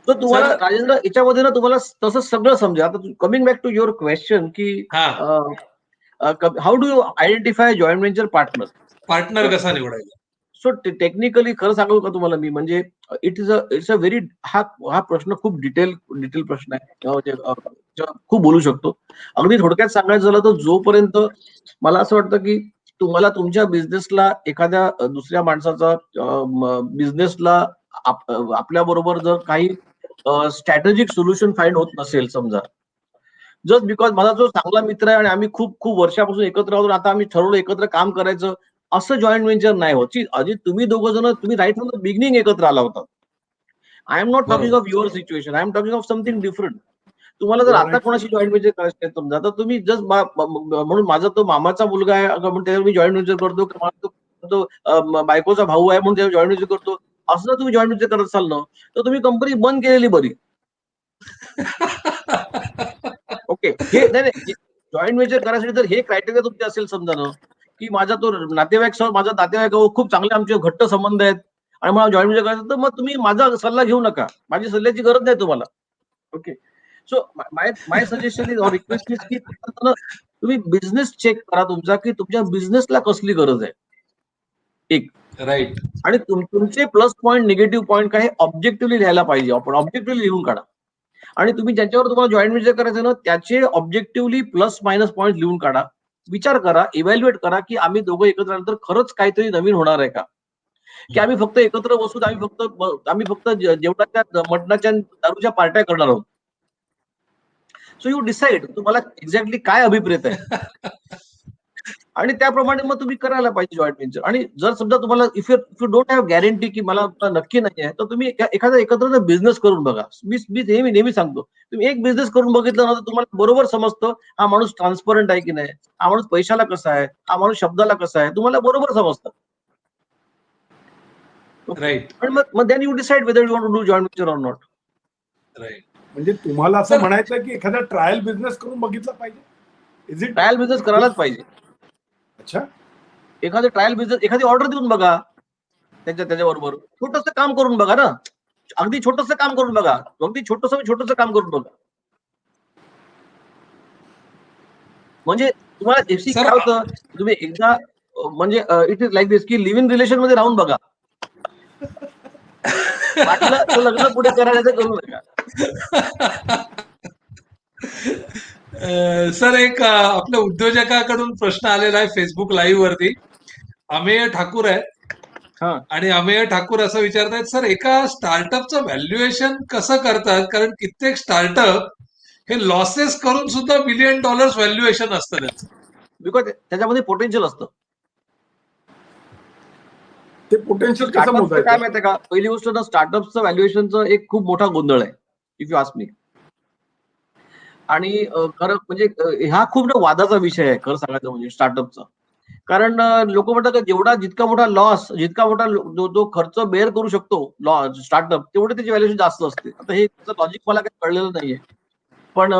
तर तुम्हाला राजेंद्र याच्यामध्ये ना तुम्हाला तसं सगळं समजा. आता coming back to your question की how do you identify joint venture partner कसा निवडायचा. सो टेक्निकली खरं सांगू का तुम्हाला मी, म्हणजे इट्स अ व्हेरी, हा प्रश्न खूप डिटेल प्रश्न आहे. खूप बोलू शकतो. अगदी थोडक्यात सांगायचं झालं तर जोपर्यंत मला असं वाटतं की तुम्हाला तुमच्या बिझनेसला एखाद्या दुसऱ्या माणसाचा बिझनेसला आपल्या बरोबर जर काही स्ट्रॅटेजिक सोल्युशन फाइंड होत नसेल, समजा जस्ट बिकॉज माझा जो चांगला मित्र आहे आणि आम्ही खूप खूप वर्षापासून एकत्र आहोत, आता आम्ही ठरवलं एकत्र काम करायचं, असं जॉईंट व्हेंचर नाही होत. आधी तुम्ही दोघं जण तुम्ही राईट फ्रॉम द बिगिनिंग एकत्र आला होता. I am not talking of your situation, I am talking of something different. तुम्हाला जर आता कोणाशी जॉईंट व्हेंचर करायचं आहे समजा, तर तुम्ही जस्ट म्हणून माझा तो मामाचा मुलगा आहे म्हणून त्याच्यावर मी जॉईंट व्हेंचर करतो, तो बायकोचा भाऊ आहे म्हणून त्याच्यावर जॉईंट व्हेंचर करतो, असं जर तुम्ही जॉईंट व्हेंचर करत असाल ना तर तुम्ही कंपनी बंद केलेली बरी. ओके, हे नाही जॉईंट व्हेंचर करायसाठी जर हे क्रायटेरिया तुमचे असेल समजा ना की माझा तो नातेवाईक खूप चांगले आमचे घट्ट संबंध आहेत आणि मला जॉईंट व्हेंचर करायचं, तर मग तुम्ही माझा सल्ला घेऊ नका, माझी सल्ल्याची गरज नाही तुम्हाला. Okay, so my suggestion is or request is की तुम्ही बिझनेस चेक करा तुमचा, की तुमच्या बिझनेसला कसली गरज आहे. एक राईट. आणि तुमचे प्लस पॉईंट, निगेटिव्ह पॉईंट काय, ऑब्जेक्टिव्हली लिहायला पाहिजे. आपण ऑब्जेक्टिव्हली लिहून काढा आणि तुम्ही ज्याच्यावर तुम्हाला जॉईंट व्हेंचर करायचं ना त्याचे ऑब्जेक्टिव्हली प्लस मायनस पॉईंट लिहून काढा. विचार करा, इव्हॅल्युएट करा की आम्ही दोघं एकत्र आल्यानंतर खरंच काहीतरी नवीन होणार आहे का, की आम्ही फक्त एकत्र बसून आम्ही फक्त जेवणाच्या मटणाच्या दारूच्या पार्ट्या करणार आहोत. सो यू डिसाइड तुम्हाला एक्झॅक्टली काय अभिप्रेत आहे आणि त्याप्रमाणे मग तुम्ही करायला पाहिजे जॉईंट व्हेंचर. आणि जर समजा तुम्हाला if you don't have guarantee की मला नक्की नाही आहे, तर तुम्ही एखादा एकत्र बिझनेस करून बघा. मी नेहमी सांगतो, तुम्ही एक बिझनेस करून बघितलं ना तर तुम्हाला बरोबर समजतं हा माणूस ट्रान्सपरंट आहे की नाही, हा माणूस पैशाला कसा आहे, हा माणूस शब्दाला कसा आहे, तुम्हाला बरोबर समजतं. राईट. मग then you decide whether you want to do joint venture or not. Right. म्हणजे तुम्हाला असं म्हणायचं की एखादा ट्रायल बिझनेस करून बघितला पाहिजे. इज इट ट्रायल बिझनेस करायलाच पाहिजे. अच्छा, एखादी ट्रायल बिझनेस, एखादी ऑर्डर देऊन बघा, त्याच्याबरोबर छोटस काम करून बघा ना, अगदी छोटस काम करून बघा, अगदी छोटस काम करून बघा. म्हणजे तुम्हाला काय होतं, तुम्ही एकदा म्हणजे इट इज लाईक दिस की लिव्ह इन रिलेशन मध्ये राहून बघा, वाटलं तर लग्न पुढे करायचं करू नका. सर, एक आपल्या उद्योजकाकडून प्रश्न आलेला आहे फेसबुक लाईव्ह वरती. अमेय ठाकूर आहे आणि अमेय ठाकूर असं विचारतायत, सर एका स्टार्टअपचं व्हॅल्युएशन कसं करतात, कारण कित्येक स्टार्टअप हे लॉसेस करून सुद्धा $1 बिलियन व्हॅल्युएशन असतं त्याचं. बिकॉज त्याच्यामध्ये पोटेन्शियल असतं. ते पोटेन्शियल कसं काय मोजायचं? माहितीये का, पहिली गोष्ट ना स्टार्टअपचं व्हॅल्युएशनचं एक खूप मोठा गोंधळ आहे, इफ यू आस्क मी. आणि खरं म्हणजे हा खूप वादाचा विषय आहे खरं सांगायचं म्हणजे स्टार्टअपचा. कारण लोक म्हणतात जितका मोठा लॉस, जितका मोठा जो खर्च बेअर करू शकतो स्टार्टअप, तेवढे त्याची व्हॅल्युएशन जास्त असते. आता हे लॉजिक मला काही कळलेलं नाहीये, पण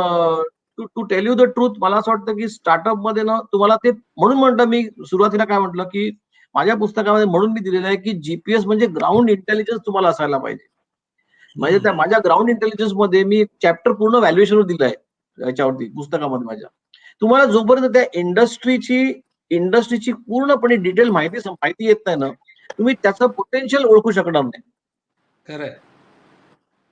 to tell you the truth, मला असं वाटतं की स्टार्टअप मध्ये ना तुम्हाला ते, म्हणून म्हणलं मी सुरुवातीला काय म्हटलं की माझ्या पुस्तकामध्ये म्हणून मी दिलेलं आहे की जीपीएस म्हणजे ग्राउंड इंटेलिजन्स तुम्हाला असायला पाहिजे. म्हणजे त्या माझ्या ग्राउंड इंटेलिजन्स मध्ये मी एक चॅप्टर पूर्ण व्हॅल्युएशनवर दिलं आहे याच्यावरती पुस्तकामध्ये माझ्या. तुम्हाला जोपर्यंत त्या इंडस्ट्रीची पूर्णपणे डिटेल माहिती येत नाही ना, तुम्ही त्याचं पोटेन्शियल ओळखू शकणार नाही. खरंय.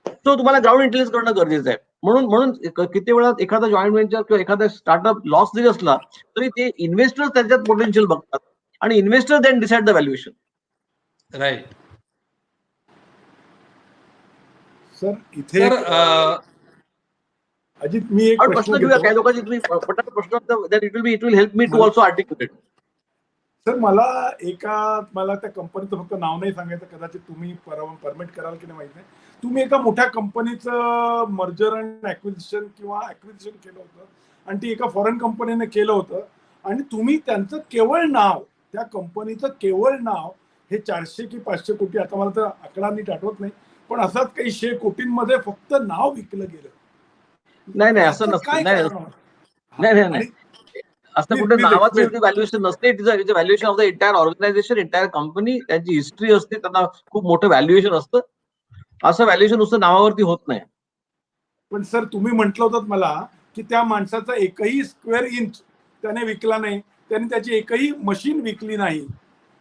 तो तुम्हाला ग्राउंड इंटेलिजन्स करणं गरजेचं आहे. म्हणून किती वेळा एखादा जॉईंट व्हेंचर किंवा एखादा स्टार्टअप लॉस जरी असला तरी ते इन्व्हेस्टर त्याच्यात पोटेन्शियल बघतात आणि investor then decide the valuation. Right. Sir इथे अजित मी एक प्रश्न घेऊया काही लोकांची, तुम्ही पटापट प्रश्न, it will help me to also articulate. Sir मला त्या कंपनीचं फक्त नाव नाही सांगायचं, कदाचित तुम्ही परमिट कराल की नाही माहित नाही. तुम्ही एका मोठ्या कंपनीचं मर्जर अँड ऍक्विजिशन केलं होतं आणि ती एका फॉरेन कंपनीने केलं होतं आणि तुम्ही त्यांचं केवळ नाव, त्या कंपनीचं केवळ नाव हे 400 की 500 कोटी, आता मला तर आकडा नीट आठवत नाही, पण असाच काही 100 कोटींमध्ये फक्त नाव विकलं गेलं. नाही असं नसतं. नाही असं कुठे नावाचं व्हॅल्युएशन नसते. It is valuation of the entire organisation, entire company. त्यांची हिस्ट्री असते, त्यांना खूप मोठं व्हॅल्युएशन असतं. असं व्हॅल्युएशन नुसतं नावावरती होत नाही. पण सर तुम्ही म्हटलं होतं मला की त्या माणसाचा एकही स्क्वेअर इंच त्याने विकला नाही, त्याने त्याची एकही मशीन विकली नाही,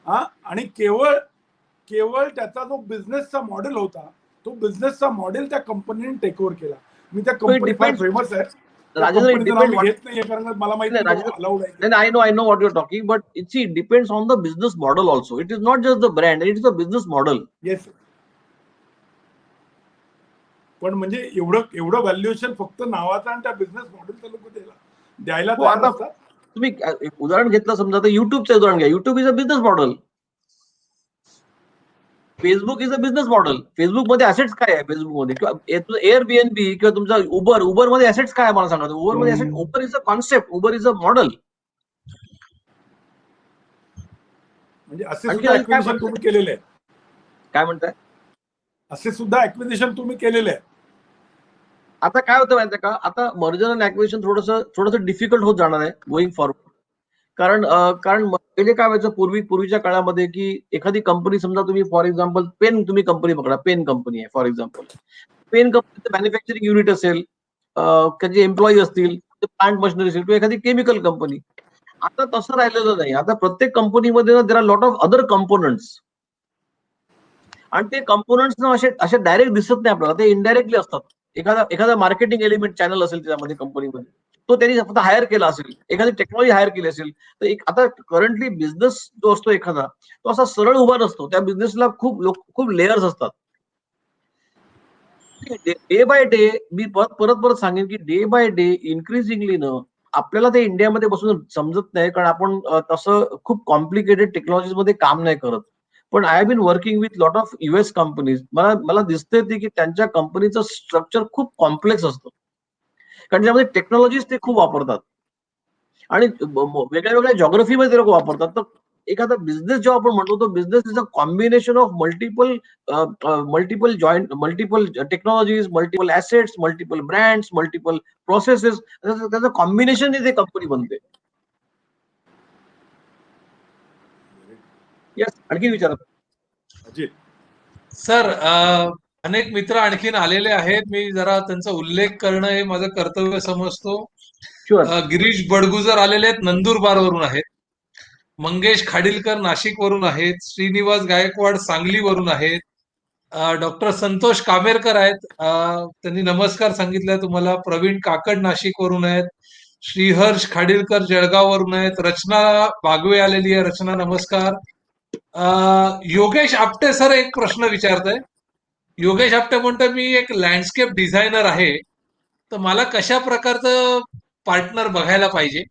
आणि केवळ त्याचा जो बिझनेसचा मॉडेल होता, तो बिझनेसचा मॉडेल त्या कंपनीने टेक ओव्हर केला. मी त्या कंपनी फार फेमस आहे, कंपनीचं नाव मी घेत नाहीये कारण मला माहिती नाही अलाउड आहे. I know what you're talking, but it depends on the business model also. It is not just the brand, it is the business model. Yes. पण म्हणजे एवढं व्हॅल्युएशन फक्त नावाचा आणि त्या बिझनेस मॉडेलचा लोक द्यायला तयार असतात. तुम्ही उदाहरण घेतलं, समजा आता युट्यूबचं उदाहरण घ्या. YouTube is a business model. Facebook is a business model. Facebook मध्ये असेट्स काय आहे? फेसबुक मध्ये किंवा एअरबीएनबी किंवा तुमचा उबर मध्ये असेट्स काय आहे मला सांगा. उबर मध्ये asset, Uber is a concept, Uber is a model. म्हणजे असे सुद्धा ऍक्विजिशन तुम्ही केलेले आहे. काय म्हणताय? असे सुद्धा ऍक्विजिशन तुम्ही केलेले आहे. आता काय होतं माहितीये का, आता मर्जर अँड ऍक्विजिशन थोडंसं डिफिकल्ट होत जाणार आहे गोईंग फॉरवर्ड. कारण पहिले काय व्हायचं, पूर्वीच्या काळामध्ये की एखादी कंपनी, समजा तुम्ही फॉर एक्झाम्पल पेन तुम्ही कंपनी पकडा, पेन कंपनी आहे फॉर एक्झाम्पल. पेन कंपनीचं मॅन्युफॅक्चरिंग युनिट असेल, त्याचे एम्प्लॉई असतील, प्लांट मशिनरी असेल, किंवा एखादी केमिकल कंपनी. आता तसं राहिलेलं नाही. आता प्रत्येक कंपनीमध्ये there are lot of other components, आणि ते कंपोनंट्स असे डायरेक्ट दिसत नाही आपल्याला, ते इनडायरेक्टली असतात. एखादा मार्केटिंग एलिमेंट चॅनल असेल त्याच्यामध्ये कंपनीमध्ये, तो त्यांनी फक्त हायर केला असेल, एखादी टेक्नॉलॉजी हायर केली असेल. तर आता करंटली बिझनेस जो असतो एखादा, तो असा सरळ उभा नसतो. त्या बिझनेसला खूप लेयर्स असतात. डे बाय डे, मी परत सांगेन की डे बाय डे इन्क्रीजिंगली आपल्याला ते इंडियामध्ये बसून समजत नाही, कारण आपण तसं खूप कॉम्प्लिकेटेड टेक्नॉलॉजीज मध्ये काम नाही करत. पण I have been working with lot of US companies. मला दिसते की त्यांच्या कंपनीचं स्ट्रक्चर खूप कॉम्प्लेक्स असतं, कारण त्यामध्ये टेक्नॉलॉजीज ते खूप वापरतात आणि वेगळ्या जॉग्रफीमध्ये ते लोक वापरतात. तर एखादा बिझनेस जेव्हा आपण म्हणतो, तो business is a combination of multiple technologies, multiple assets, multiple brands, multiple processes, त्याचं कॉम्बिनेशन ते कंपनी बनते. येस, आणखी विचारा सर. अनेक मित्र आणखीन आलेले आहेत, मी जरा त्यांचा उल्लेख करणं हे माझं कर्तव्य समजतो. गिरीश बडगुजर आलेले आहेत, नंदुरबार वरून आहेत. मंगेश खाडीलकर नाशिक वरून आहेत. श्रीनिवास गायकवाड सांगलीवरून आहेत. डॉक्टर संतोष कामेरकर आहेत, त्यांनी नमस्कार सांगितलं तुम्हाला. प्रवीण काकड नाशिक वरून आहेत. श्रीहर्ष खाडीलकर जळगाव वरून आहेत. रचना बागवे आलेली आहे. रचना नमस्कार. योगेश आपटे सर एक प्रश्न विचारताय. योगेश आपटे म्हणतो, मी एक लँडस्केप डिझायनर आहे, तर मला कशा प्रकारचं पार्टनर बघायला पाहिजे,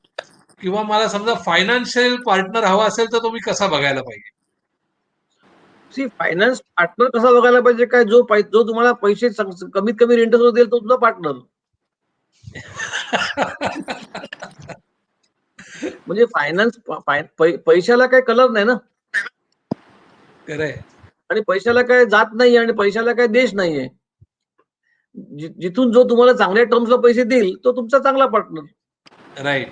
किंवा मला समजा फायनान्शियल पार्टनर हवा असेल तर तो मी कसा बघायला पाहिजे? फायनान्स पार्टनर कसा बघायला पाहिजे? काय, जो तुम्हाला पैसे कमीत कमी रेंटवर देईल तो तुझा पार्टनर. म्हणजे फायनान्स, पैशाला काय कलर नाही ना. खरंय. आणि पैशाला काय जात नाही, आणि पैशाला काय देश नाहीये. जिथून जो तुम्हाला चांगल्या टर्म्सला पैसे देईल तो तुमचा चांगला पार्टनर. राईट.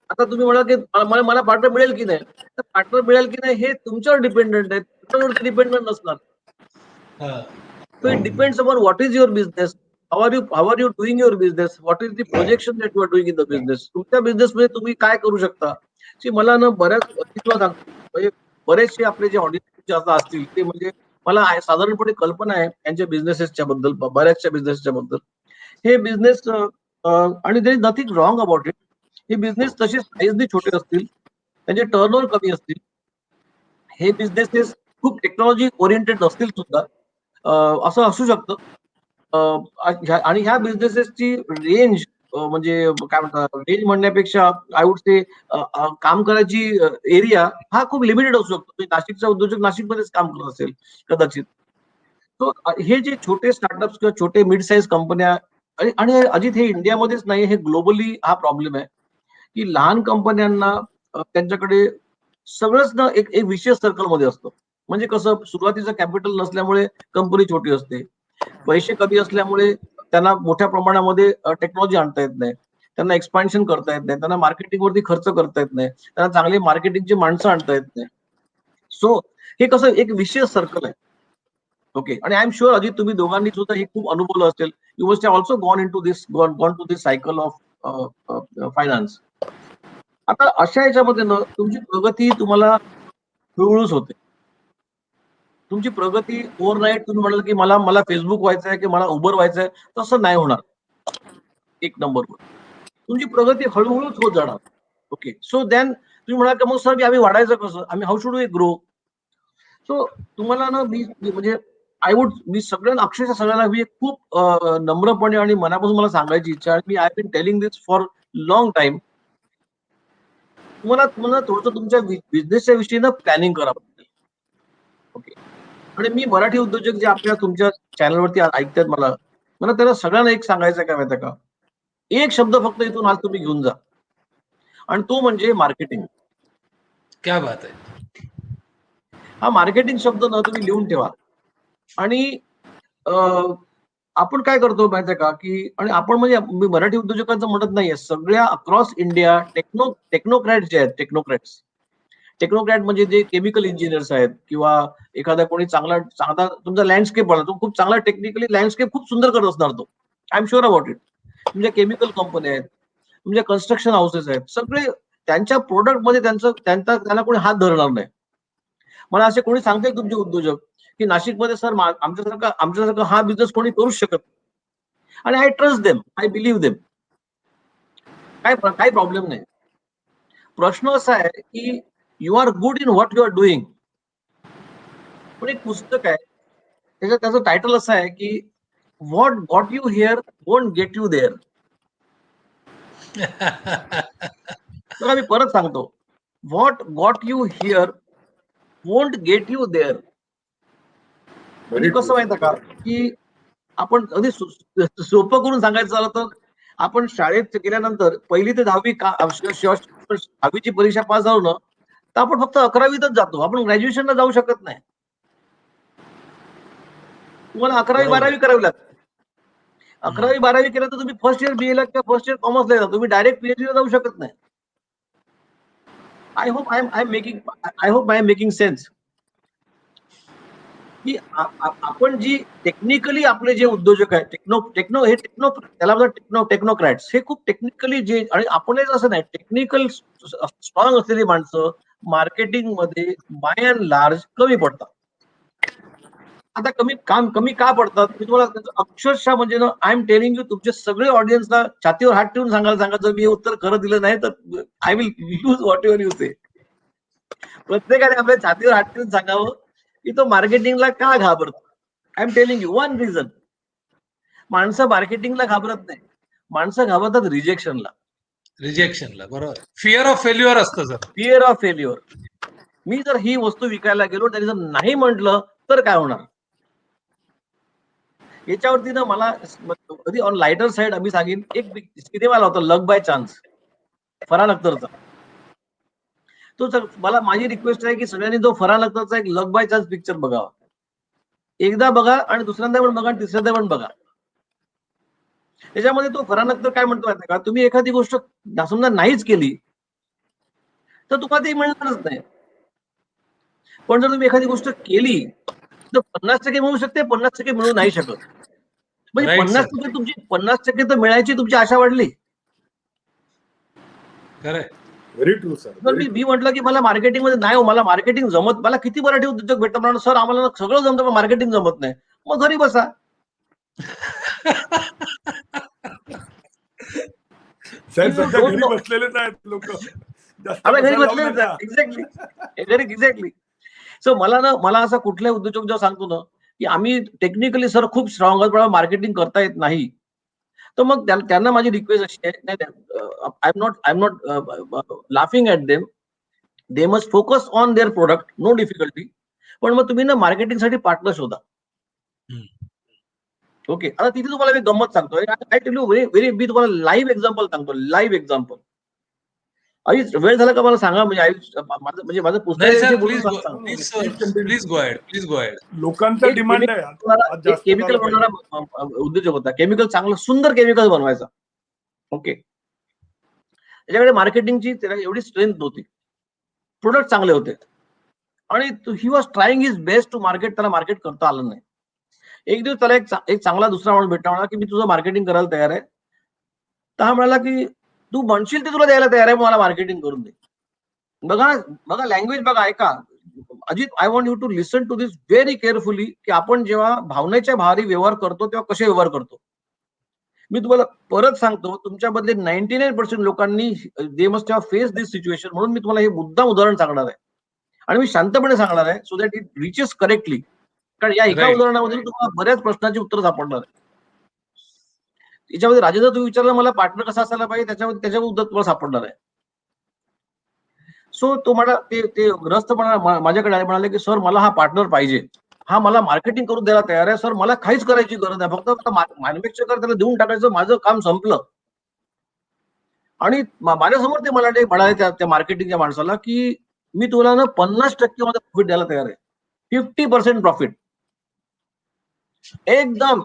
आता तुम्ही म्हणा की मला पार्टनर मिळेल की नाही, तर पार्टनर मिळेल की नाही हे तुमच्यावर डिपेंडंट आहे, तुमच्यावर डिपेंडंट नसणार. So it depends upon what is your business, how are you doing your business, what is the projection that you are doing in the business. तुमच्या बिझनेस मध्ये तुम्ही काय करू शकता. मला ना बऱ्याच तुला सांगतो, म्हणजे बरेचसे आपले जे ऑडियन्स असतील ते म्हणजे मला साधारणपणे कल्पना आहे यांच्या बिझनेसेसच्या बद्दल, बऱ्याचशा बिझनेसच्या बद्दल. हे बिझनेस आणि there is nothing wrong about it. हे बिझनेस तसे साईजने छोटे असतील, त्यांचे टर्नओव्हर कमी असतील, हे बिझनेसेस खूप टेक्नॉलॉजी ओरिएंटेड नसतील सुद्धा, असं असू शकतं. आणि ह्या बिझनेसेसची रेंज, म्हणजे काय म्हणतात, रेंज म्हणण्यापेक्षा आय वुड से काम करायची एरिया हा खूप लिमिटेड असू शकतो. म्हणजे नाशिकचा उद्योजक नाशिकमध्येच काम करत असेल कदाचित. तो हे जे छोटे स्टार्टअप्स किंवा छोटे मिड साईज कंपन्या, आणि अजित हे इंडियामध्येच नाही, हे ग्लोबली हा प्रॉब्लेम आहे की लहान कंपन्यांना त्यांच्याकडे सगळंच ना एक एक विशेष सर्कलमध्ये असतं. म्हणजे कसं, सुरुवातीचं कॅपिटल नसल्यामुळे कंपनी छोटी असते, पैसे कमी असल्यामुळे त्यांना मोठ्या प्रमाणामध्ये टेक्नॉलॉजी आणता येत नाही, त्यांना एक्सपान्शन करता येत नाही, त्यांना मार्केटिंगवरती खर्च करता येत नाही, त्यांना चांगली मार्केटिंगची माणसं आणता येत नाही. सो हे कसं एक विशेष सर्कल आहे. ओके. आणि आय एम शुअर अजित तुम्ही दोघांनी सुद्धा हे खूप अनुभवलं असेल. You must have also gone to this cycle of finance. आता अशा ह्याच्यामध्ये ना तुमची प्रगती तुम्हाला हळूहळूच होते. तुमची प्रगती ओव्हरनाईट तुम्ही म्हणाल की मला मला फेसबुक व्हायचं आहे की मला उबर व्हायचं आहे, तसं नाही होणार. एक नंबरवर तुमची प्रगती हळूहळूच होत जाणार. ओके. सो देन तुम्ही म्हणाल की मग सर आम्ही वाढायचं कसं, आम्ही how should we grow. So तुम्हाला ना म्हणजे मी सगळ्यांना, अक्षरशः सगळ्यांना मी खूप नम्रपणे आणि मनापासून मला सांगायची इच्छा आहे. मी I been telling this for long time. तुम्हाला थोडंसं तुमच्या बिझनेसच्या विषयी ना प्लॅनिंग करावं लागेल. ओके. आणि मी मराठी उद्योजक जे आपल्या तुमच्या चॅनलवरती ऐकतात, मला मला त्यांना सगळ्यांना एक सांगायचं काय माहिती का, एक शब्द फक्त इथून आज तुम्ही घेऊन जा, आणि तो म्हणजे मार्केटिंग. क्या बात आहे. हा मार्केटिंग शब्द ना तुम्ही लिहून ठेवा. आणि आपण काय करतो माहितीये का, की आणि आपण म्हणजे मी मराठी उद्योजकांचं म्हणत नाहीये, सगळ्या अक्रॉस इंडिया टेक्नोक्रॅट्स जे आहेत, टेक्नोक्रॅट म्हणजे जे केमिकल इंजिनियर्स आहेत, किंवा एखादा कोणी चांगला चांगला तुमचा लँडस्केप बनला, तो खूप चांगला टेक्निकली लँडस्केप खूप सुंदर करत असणार तो. I am sure about it. तुमच्या केमिकल कंपन्या आहेत, तुमच्या कन्स्ट्रक्शन हाऊसेस आहेत, सगळे त्यांच्या प्रोडक्ट मध्ये त्यांना कोणी हात धरणार नाही. मला असे कोणी सांगते तुमचे उद्योजक की नाशिकमध्ये सर आमच्यासारखा हा बिझनेस कोणी करूच शकत नाही. आणि I trust them, I believe them. काही प्रॉब्लेम नाही. प्रश्न असा आहे की you are good in what you are doing. पण एक पुस्तक आहे, त्याचं टायटल असं आहे की what got you here won't get you there. बघा मी परत सांगतो, what got you here won't get you there. म्हणजे कसं माहिती का, की आपण अगदी सोपं करून सांगायचं झालं तर, आपण शाळेत गेल्यानंतर 1ली ते 10वी 10वीची परीक्षा पास झालो ना, तर आपण फक्त 11वीतच जातो, आपण ग्रॅज्युएशनला जाऊ शकत नाही. तुम्हाला 11वी बरोबर 12वी करावी लागते. 11वी 12वी केलं तर तुम्ही फर्स्ट इयर बीए ला किंवा फर्स्ट इयर कॉमर्सला येतात, तुम्ही डायरेक्ट पीएचडीला जाऊ शकत नाही. I hope I am making sense. की आपण जी टेक्निकली आपले जे उद्योजक आहेत, त्याला म्हणतात टेक्नोक्रॅट्स, हे खूप टेक्निकली जे, आणि आपणच असं नाही, टेक्निकल स्ट्रॉंग असलेली माणसं मार्केटिंग मध्ये बाय अँड लार्ज कमी पडतात. आता कमी का पडतात, मी तुम्हाला अक्षरशः म्हणजे ना, आय एम टेलिंग यू, तुमचे सगळे ऑडियन्सला छातीवर हात ठेवून सांगा, जर मी हे उत्तर खरं दिलं नाही तर I will use whatever you say. प्रत्येकाने आपल्या छातीवर हात ठेवून सांगावं की तो मार्केटिंगला का घाबरतो. I am telling you one reason. माणसं मार्केटिंगला घाबरत नाही, माणसं घाबरतात रिजेक्शनला. बरोबर. फिअर ऑफ फेल्युअर असतं सर. Fear of failure. मी जर ही वस्तू विकायला गेलो, त्यांनी जर नाही म्हटलं तर काय होणार. याच्यावरती ना मला कधी ऑन लाइटर साइड आम्ही सांगेन, एक सिनेमा आला होता लक बाय चान्स, फरहान अख्तरचा. तो मला माझी रिक्वेस्ट आहे की सगळ्यांनी जो फरहान अख्तरचा एक लक बाय चान्स पिक्चर बघावा. एकदा बघा आणि दुसऱ्यांदा पण बघा आणि तिसऱ्यांदा पण बघा. त्याच्यामध्ये तो फरहान अख्तर काय म्हणतो माहिती का, तुम्ही एखादी गोष्ट समजा नाहीच केली तर तुम्हाला ती मिळणारच नाही. पण जर तुम्ही एखादी गोष्ट केली तर 50% मिळू शकते, 50% मिळू नाही शकत. म्हणजे Right, sir. 50% तुमची 50% तर मिळायची तुमची आशा वाढली. Correct. Very true sir. तर मी म्हटलं की मला मार्केटिंग मध्ये नाही हो, मला मार्केटिंग जमत, मला किती मराठी उद्योजक भेटतात म्हणून सर आम्हाला सगळं जमतं पण मार्केटिंग जमत नाही. मग घरी बसा. साहेब If you सध्या don't घरी know, बसलेलेच आहेत लोक. जास्त आता घरी बसायला लावू बसलेच नका. आहे. एक्झॅक्टली. सो मला असं कुठलाही उद्योजक जेव्हा सांगतो ना की आम्ही टेक्निकली सर खूप स्ट्रॉंग आहोत, पण मार्केटिंग करता येत नाही, तर मग त्यांना माझी रिक्वेस्ट अशी आहे, नाही I am not laughing at them. They must focus on their product, no difficulty. पण मग तुम्ही ना मार्केटिंगसाठी पार्टनर शोधा. ओके, आता तिथे तुम्हाला मी गंमत सांगतोय. आय टेल यू व्हेरी मी तुम्हाला लाईव्ह एक्झाम्पल सांगतो, लाईव्ह एक्झाम्पल. वेळ झाला का मला सांगा, म्हणजे माझं नाही पुस्तकाविषयी सर, बोलून प्लीज सांगतो. Please please go ahead, please go ahead. लोकांचा डिमांड आहे आज, एक जास्त केमिकल झालं पाहिजे. बनवणारा उद्योजक होता. केमिकल चांगलं सुंदर केमिकल बनवायचा. ओके, त्याच्याकडे मार्केटिंगची त्याला एवढी स्ट्रेंथ नव्हती, प्रोडक्ट चांगले होते आणि he was trying his best to market. त्याला मार्केट करता आलं नाही. एक दिवस त्याला एक चांगला दुसरा माणूस भेटला, म्हणा की मी तुझं मार्केटिंग करायला तयार आहे. तर हा म्हणाला की तू म्हणशील ते तुला द्यायला तयार आहे, मला मार्केटिंग करून दे. बघा लँग्वेज बघा, ऐका Ajit, I want you to listen to this very carefully, की आपण जेव्हा भावनेच्या भारी व्यवहार करतो तेव्हा कसे व्यवहार करतो. मी तुम्हाला परत सांगतो, तुमच्यामधले 99% लोकांनी they must have face this situation. म्हणून मी तुम्हाला हे मुद्दाम उदाहरण सांगणार आहे आणि मी शांतपणे सांगणार आहे, so that it reaches correctly. कारण या एका राईट. उदाहरणामध्ये तुम्हाला बऱ्याच प्रश्नांची उत्तर सापडणार आहे. याच्यामध्ये राजेंद्र, तुम्ही विचारलं मला पार्टनर कसा असायला पाहिजे, त्याच्यावर उत्तर तुम्हाला सापडणार आहे. सो तो मला ते ग्रस्त माझ्याकडे आले, म्हणाले की सर मला हा पार्टनर पाहिजे, हा मला मार्केटिंग करून द्यायला तयार आहे. सर मला काहीच करायची गरज नाही, फक्त मॅन्युफॅक्चर त्याला देऊन टाकायचं, माझं काम संपलं. आणि माझ्यासमोर ते मला म्हणाले त्या मार्केटिंगच्या माणसाला की मी तुला ना 50% मध्ये प्रॉफिट द्यायला तयार आहे, 50% प्रॉफिट. एकदम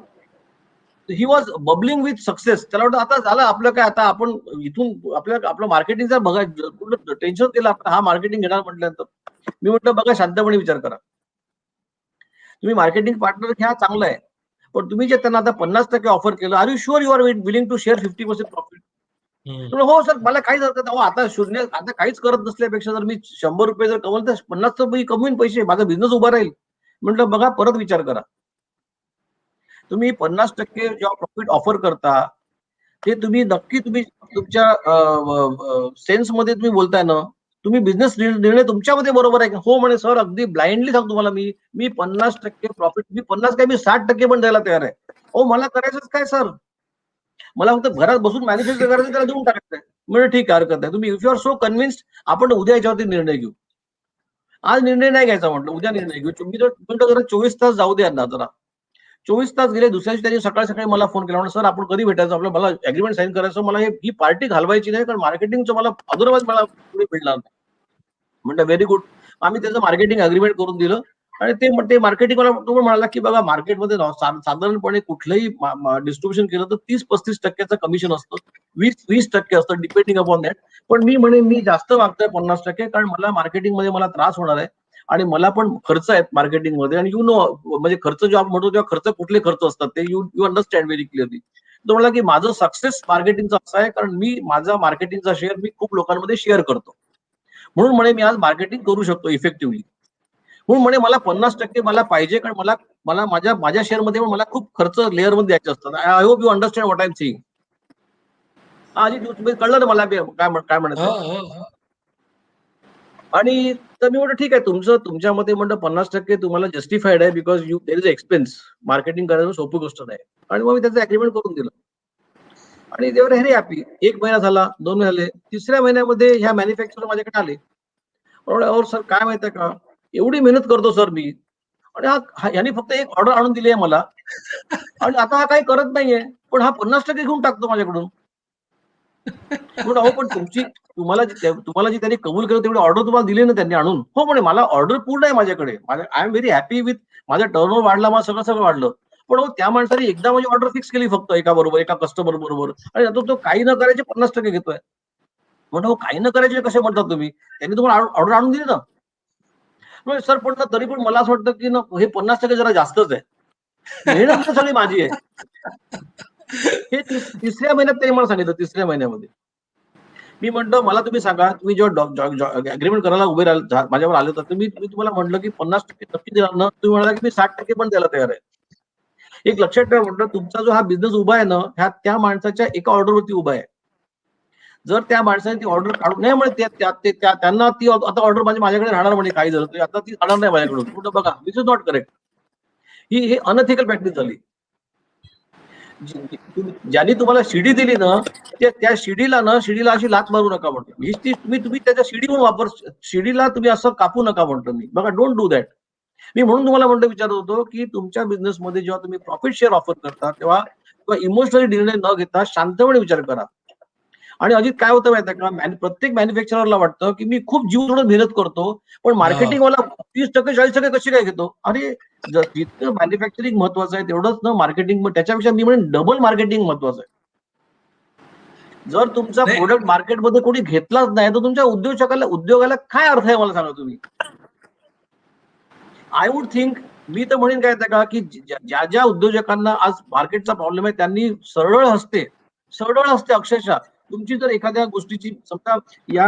he was bubbling with success. त्याला वाटतं आता झालं आपलं काय, आता आपण इथून आपलं मार्केटिंगचा बघा कुठलं टेन्शन केलं आपण, हा मार्केटिंग घेणार म्हटल्यानंतर. मी म्हटलं बघा शांतपणे विचार करा, तुम्ही मार्केटिंग पार्टनर घ्या, चांगलं आहे, पण तुम्ही जे त्यांना आता 50% ऑफर केलं, are you sure you are willing to share 50% profit. हो सर, मला काहीच हरकत नाही. आता शून्य, आता काहीच करत नसल्यापेक्षा जर मी 100 रुपये जर कमवलं तर 50 तर मी कमवीन पैसे, माझा बिझनेस उभा राहील. म्हटलं बघा परत विचार करा, तुम्ही 50% जेव्हा प्रॉफिट ऑफर करता, ते तुम्ही नक्की तुम्ही तुमच्या सेन्समध्ये तुम्ही बोलताय ना, तुम्ही बिझनेस निर्णय तुमच्यामध्ये बरोबर आहे का? हो म्हणे सर, अगदी ब्लाइंडली सांगतो तुम्हाला, मी 50% प्रॉफिट, मी 50 काय, मी 60% पण द्यायला तयार आहे. हो मला करायचंच काय सर, मला फक्त घरात बसून मॅन्युफॅक्चर करायचं, त्याला देऊन टाकायचं आहे. म्हणजे ठीक आहे, हरकत नाही. तुम्ही if you are so convinced, आपण उद्या याच्यावरती निर्णय घेऊ. आज निर्णय नाही घ्यायचा, म्हटलं उद्या निर्णय घेऊ. तुम्ही जरा 24 तास जाऊ द्या ना जरा. 24 तास गेले. दुसऱ्या दिवशी त्यांनी सकाळी मला फोन केला, म्हणून सर आपण कधी भेटायचं, आपलं मला अग्रीमेंट साईन करायचं, मला ही पार्टी घालवायची नाही, कारण मार्केटिंगचं मला अदरवाईज मला पुढे मिळणार नाही. म्हटलं व्हेरी गुड. आम्ही त्याचं मार्केटिंग अग्रीमेंट करून दिलं आणि ते मार्केटिंग मला तो म्हणाला की बघा मार्केटमध्ये साधारणपणे कुठलंही डिस्ट्रीब्युशन केलं तर 30-35% कमिशन असतं, 20% असतं डिपेंडिंग अपॉन दॅट. पण मी म्हणे मी जास्त मागतोय 50%, कारण मला मार्केटिंगमध्ये मला त्रास होणार आहे आणि मला पण खर्च आहेत मार्केटिंगमध्ये, आणि यू नो म्हणजे खर्च जेव्हा म्हणतो तेव्हा खर्च कुठले खर्च असतात ते यू अंडरस्टँड व्हेरी क्लिअरली. तो म्हणला की माझं सक्सेस मार्केटिंगचं असं आहे, कारण मी माझा मार्केटिंगचा शेअर मी खूप लोकांमध्ये शेअर करतो, म्हणून म्हणे मी आज मार्केटिंग करू शकतो इफेक्टिव्हली. म्हणून म्हणे मला 50% मला पाहिजे, कारण मला माझ्या शेअरमध्ये मला खूप खर्च लेअरमध्ये द्यायचे असतात. I hope you understand what I am saying. तुम्ही कळलं ना मला काय म्हणत आहे. आणि तर मी म्हटलं ठीक आहे, तुमच्या मते म्हणतं 50% तुम्हाला जस्टिफाईड आहे, because there is expense, marketing करायचं सोपी गोष्ट नाही. आणि मग मी त्याचं अग्रीमेंट करून दिलं आणि देवर व्हेरी हॅपी. 1 महिना झाला, 2 महिने झाले, 3ऱ्या महिन्यामध्ये ह्या मॅन्युफॅक्चरर माझ्याकडे आले. अहो सर काय माहितीये का, एवढी मेहनत करतो सर मी, आणि यांनी फक्त एक ऑर्डर आणून दिली आहे मला, आणि आता हा काही करत नाहीये, पण हा 50% घेऊन टाकतो माझ्याकडून. म्हणून अहो पण तुम्हाला जी त्यांनी कबूल केलं तेवढी ऑर्डर तुम्हाला दिली ना त्यांनी आणून. हो म्हणे मला ऑर्डर पूर्ण आहे माझ्याकडे, I am very happy with, माझा टर्नओव्हर वाढला, माझं सगळं वाढलं. पण हो त्या माणसाने एकदा माझी ऑर्डर फिक्स केली फक्त एका कस्टमर बरोबर, आणि आता तो काही न करायचे 50% घेतोय. म्हणतो काही न करायचे कसे म्हणतात तुम्ही, त्यांनी तुम्हाला ऑर्डर आणून दिली ना. सर पण ना तरी पण मला असं वाटतं की ना हे 50% जरा जास्तच आहे. मेहनत तर सगळी माझी आहे. हे तिसऱ्या महिन्यात त्यांनी मला सांगितलं, तिसऱ्या महिन्यामध्ये. मी म्हटलं मला तुम्ही सांगा, तुम्ही जेव्हा अग्रीमेंट करायला उभे माझ्यावर आले होते, मी तुम्हाला म्हटलं की 50% नक्की देणार ना? तुम्ही म्हणाला की मी 60% पण द्यायला तयार आहे. एक लक्षात ठेवा म्हटलं, तुमचा जो हा बिझनेस उभा आहे ना, त्या माणसाच्या एका ऑर्डरवरती उभा आहे. जर त्या माणसाने ती ऑर्डर काढून नाही म्हणे त्यांना ती आता ऑर्डर माझ्याकडे राहणार म्हणे काही झालं तरी आता ती राहणार नाही माझ्याकडून. म्हटलं बघा दिस इज नॉट करेक्ट. ही अनएथिकल प्रॅक्टिस झाली. ज्यांनी तुम्हाला शिडी दिली ना, त्या शिडीला अशी लात मारू नका म्हणतो. तुम्ही त्याच्या शिडीवर शिडीला तुम्ही असं कापू नका म्हणतो मी. बघा डोंट डू दॅट. मी म्हणून तुम्हाला विचारत होतो की तुमच्या बिझनेसमध्ये जेव्हा तुम्ही प्रॉफिट शेअर ऑफर करता तेव्हा इमोशनली निर्णय न घेता शांतपणे विचार करा. आणि अजित काय होतं माहिती का, प्रत्येक मॅन्युफॅक्चररला वाटतं की मी खूप जीव सोडून मेहनत करतो, पण मार्केटिंगवाला 30% 40% कशी काय घेतो? अरे जितकं मॅन्युफॅक्चरिंग महत्वाचं आहे तेवढंच ना मार्केटिंग, त्याच्यापेक्षा मी म्हणेन डबल मार्केटिंग महत्वाचं आहे. जर तुमचा नाही, प्रोडक्ट मार्केटमध्ये कोणी घेतलाच नाही तर तुमच्या उद्योगाला काय अर्थ आहे मला सांगा तुम्ही. आय वुड थिंक, मी तर म्हणेन काय का की ज्या उद्योजकांना आज मार्केटचा प्रॉब्लेम आहे त्यांनी सरळ हस्ते अक्षरशः तुमची जर एखाद्या गोष्टीची समजा या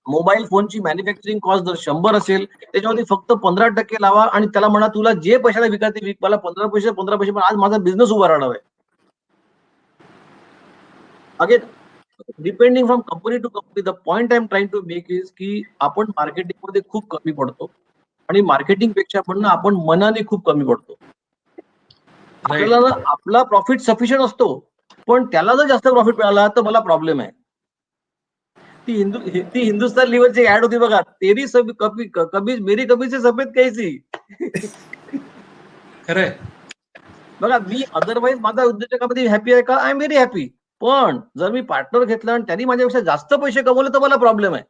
मोबाईल फोनची मॅन्युफॅक्चरिंग कॉस्ट जर 100 असेल त्याच्यामध्ये फक्त 15% लावा आणि त्याला म्हणा तुला जे पैशाला विकायचे विक, मला 15 पैसे पण आज माझा बिझनेस उभा राहणार आहे. Again depending from company to company, the point I am trying to make is की आपण मार्केटिंग मध्ये खूप कमी पडतो आणि मार्केटिंग पेक्षा पण ना आपण मनाने खूप कमी पडतो. आपल्याला ना आपला प्रॉफिट सफिशियंट असतो, पण त्याला जर जास्त प्रॉफिट मिळाला तर मला प्रॉब्लेम आहे. ती हिंदुस्तान लिव्हरची ऍड होती बघा, तेरी कभी मेरी कभी से सफेद कैसी. खरंय. बघा मी अदरवाईज माझा उद्योजकामध्ये हॅपी आहे का? I am very happy. पण जर मी पार्टनर घेतला आणि त्यांनी माझ्यापेक्षा जास्त पैसे कमवले तर मला प्रॉब्लेम आहे.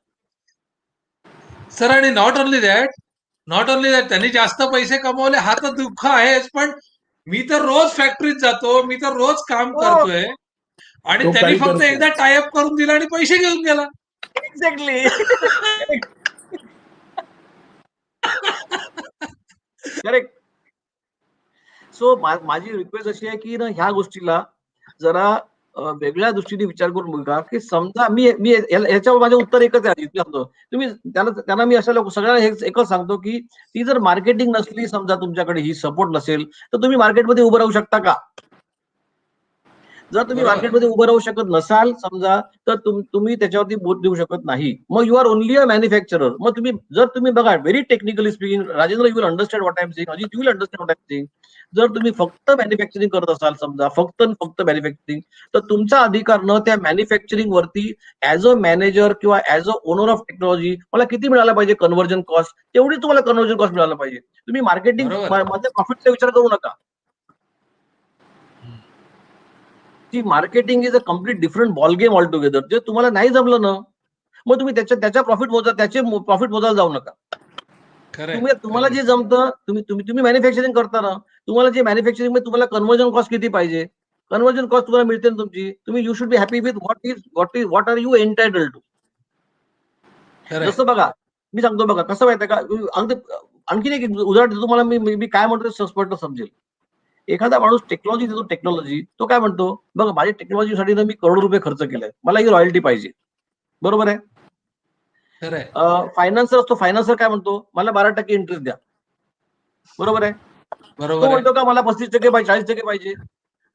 सर आणि नॉट ओनली दॅट त्यांनी जास्त पैसे कमवले हा तर दुःख आहेच, पण मी तर रोज फॅक्टरीत जातो, मी तर रोज काम हो, करतोय आणि तो त्यांनी काही फक्त करत नाही. एकदा टायअप करून दिला आणि पैसे घेऊन गेला. एक्झॅक्टली. करेक्ट. सो माझी रिक्वेस्ट अशी आहे की ना ह्या गोष्टीला जरा वेगळ्या दृष्टीने विचार करून बघा की समजा मी याच्यावर माझं उत्तर एकच आहे. तुम्ही त्यांना मी अशा सगळ्यांना एकच सांगतो की ती जर मार्केटिंग नसली समजा तुमच्याकडे ही सपोर्ट नसेल तर तुम्ही मार्केटमध्ये उभं राहू शकता का? जर तुम्ही बरोबर. मार्केटमध्ये उभं राहू शकत नसाल समजा तर तुम्ही त्याच्यावरती बोट देऊ शकत नाही. मग you are only a manufacturer. मग तुम्ही बघा very technically speaking, Rajendra you will understand what I am saying, Ajit you will understand what I am saying. जर तुम्ही फक्त मॅन्युफॅक्चरिंग करत असाल समजा फक्त मॅन्युफॅक्चरिंग, तर तुमचा अधिकार न त्या मॅन्युफॅक्चरिंग वरती ऍज अ मॅनेजर किंवा as a owner of technology मला किती मिळाला पाहिजे कन्व्हर्जन कॉस्ट, तेवढी तुम्हाला कन्व्हर्जन कॉस्ट मिळाला पाहिजे. तुम्ही मार्केटिंग बरोबर. मध्ये प्रॉफिटचा विचार करू नका. ती marketing is a complete different ball game all together. जे तुम्हाला नाही जमलं ना मग तुम्ही त्याच्या प्रॉफिट मोजायला जाऊ नका. खरंय. तुम्हाला जे जमतं तुम्ही मॅन्युफॅक्चरिंग करता ना, तुम्हाला जे मॅन्युफॅक्चरिंग मध्ये तुम्हाला कन्व्हर्जन कॉस्ट किती पाहिजे, कन्व्हर्जन कॉस्ट तुम्हाला मिळते ना तुमची, तुम्ही you should be happy with what are you entitled to. खरंय. जसं बघा मी सांगतो बघा कसं माहितीये का, अगदी आणखीन एक उदाहरण देतो तुम्हाला, मी काय म्हणतो स्पष्ट समजेल. एखादा माणूस टेक्नॉलॉजी देतो, टेक्नॉलॉजी तो काय म्हणतो, बघा माझ्या टेक्नॉलॉजीसाठी तर मी करोड रुपये खर्च केलाय, मला ही रॉयल्टी पाहिजे. बरोबर आहे. खरंय. फायनान्सर असतो, फायनान्सर काय म्हणतो, मला 12% इंटरेस्ट द्या. बरोबर आहे. तो बरोबर आहे. म्हणतो का मला 35% पाहिजे, 40% पाहिजे.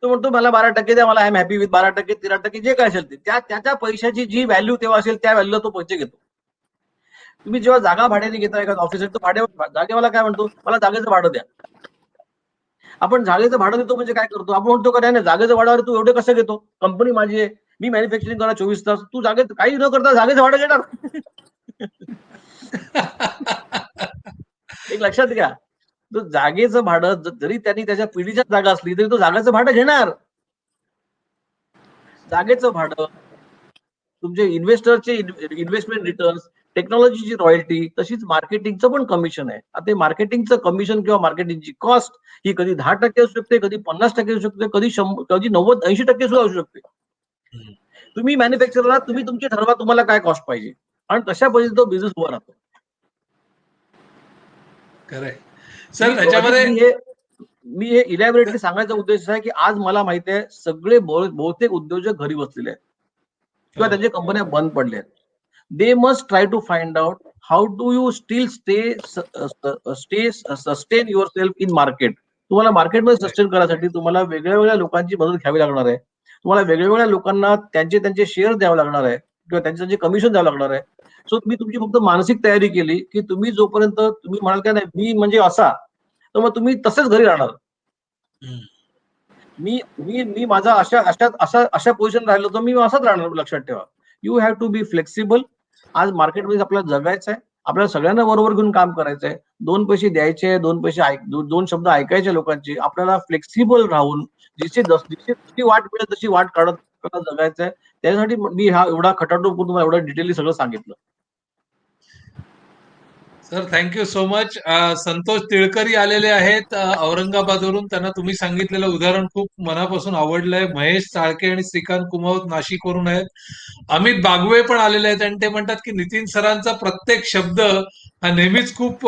तो म्हणतो मला 12% द्या, मला आय एम हॅपी विथ 12%, 13% जे काय असेल ते, त्याच्या पैशाची जी व्हॅल्यू तेव्हा असेल त्या व्हॅल्यूला तो पैसे घेतो. तुम्ही जेव्हा जागा भाड्याने घेता एखादा ऑफिस, तो जागेवाला काय म्हणतो, मला जागेचं भाडं द्या. आपण जागेचं भाडं देतो म्हणजे काय करतो, आपण म्हणतो का नाही जागेचं भाडं तू एवढे कसं घेतो, कंपनी माझी आहे, मी मॅन्युफॅक्चरिंग करा 24 तास, तू जागेत काही न करता जागेचं भाडं घेणार. एक लक्षात घ्या, तो जागेचं भाडं जरी त्यांनी त्याच्या पिढीच्या जागा असली तरी तो जागेचं भाडं घेणार. जागेचं भाडं, तुमचे इन्व्हेस्टरचे इन्व्हेस्टमेंट रिटर्न, टेक्नॉलॉजीची रॉयल्टी, तशीच मार्केटिंगचं पण कमिशन आहे. आता ते मार्केटिंगचं कमिशन किंवा मार्केटिंगची कॉस्ट ही कधी 10% असू शकते, कधी 50% असू शकते, कधी 90-80% सुद्धा असू शकते. तुम्ही मॅन्युफॅक्चरला तुम्ही तुमचे ठरवा तुम्हाला काय कॉस्ट पाहिजे आणि तशा पद्धतीने तो बिझनेस उभा राहतो. Correct sir. त्याच्यामध्ये मी हे इलॅबोरेटली सांगायचा उद्देश आहे की आज मला माहिती आहे सगळे बहुतेक उद्योजक घरी बसलेले आहेत किंवा त्यांच्या कंपन्या बंद पडल्या आहेत. They must try to find out how do you still sustain your self in market. तुम्हाला मार्केटमध्ये सस्टेन करायसाठी तुम्हाला वेगळ्या वेगळ्या लोकांची मदत घ्यावी लागणार आहे. तुम्हाला वेगवेगळ्या लोकांना त्यांचे शेअर द्यावे लागणार आहे किंवा त्यांचे कमिशन द्यावं लागणार आहे. सो तुम्ही तुमची फक्त मानसिक तयारी केली की तुम्ही जोपर्यंत तुम्ही म्हणाल का नाही मी म्हणजे असा, तर मग तुम्ही तसंच घरी राहणार. मी मी मी माझा अशा पोझिशन राहिलो तर मी असाच राहणार. लक्षात ठेवा, you have to be flexible. आज मार्केटमध्ये आपल्याला जगायचं आहे, आपल्याला सगळ्यांना बरोबर घेऊन काम करायचं आहे. 2 पैसे द्यायचे, 2 पैसे दोन शब्द ऐकायचे लोकांची. आपल्याला फ्लेक्सिबल राहून जशी वाट मिळेल तशी वाट काढत जगायचं आहे. त्यासाठी मी हा एवढा खटाटोप तुम्हाला एवढं डिटेली सगळं सांगितलं. Sir thank you so much. Santosh Tilkari आलेले आहेत औरंगाबादवरून. त्यांना तुम्ही सांगितलेलं उदाहरण खूप मनापासून आवडलंय. महेश चाळके आणि श्रीकांत कुमावत नाशिकवरून आहेत. अमित बागवे पण आलेले आहेत आणि ते म्हणतात की नितीन सरांचा प्रत्येक शब्द हा नेहमीच खूप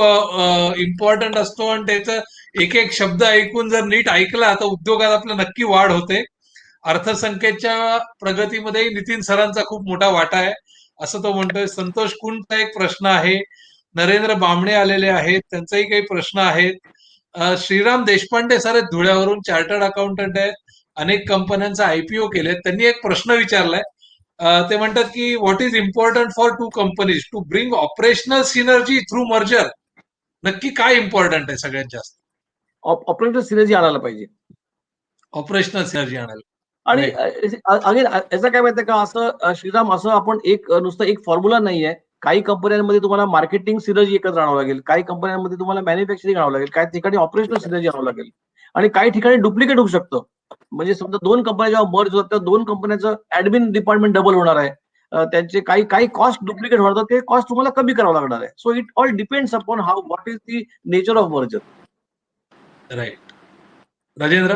इम्पॉर्टंट असतो आणि त्याचा एक एक शब्द ऐकून जर नीट ऐकला तर उद्योगात आपलं नक्की वाढ होते. अर्थसंख्येच्या प्रगतीमध्ये नितीन सरांचा खूप मोठा वाटा आहे असं तो म्हणतोय. संतोष कुंटचा एक प्रश्न आहे. नरेंद्र बामणे आलेले आहेत, त्यांचाही काही प्रश्न आहेत. श्रीराम देशपांडे सर आहेत धुळ्यावरून, चार्टर्ड अकाउंटंट आहेत, अनेक कंपन्यांचा IPO केलेत. त्यांनी एक प्रश्न विचारलाय. ते म्हणतात की what is important for two companies to bring operational synergy through merger. नक्की काय इम्पॉर्टंट आहे सगळ्यात जास्त? ऑपरेशनल सिनर्जी आणायला पाहिजे. ऑपरेशनल सिनर्जी आणायला. आणि अगेन याचं काय माहितीये का, असं श्रीराम असं आपण नुसतं एक फॉर्म्युला नाहीये. काही कंपन्यांमध्ये तुम्हाला मार्केटिंग सिनर्जी एकत्र आणावं लागेल, काही कंपन्यांमध्ये तुम्हाला मॅन्युफॅक्चरिंग आणावं लागेल, काही ठिकाणी ऑपरेशनल सिनर्जी आणावं लागेल आणि काही ठिकाणी डुप्लिकेट होऊ शकतं. म्हणजे समजा 2 कंपन्या जेव्हा मर्ज होतात तेव्हा 2 कंपन्यांचं ऍडमिन डिपार्टमेंट डबल होणार आहे. त्यांचे काही कॉस्ट डुप्लिकेट होणार, ते कॉस्ट तुम्हाला कमी करावं लागणार आहे. So it all depends upon how what is the nature of merger. Right. Rajendra.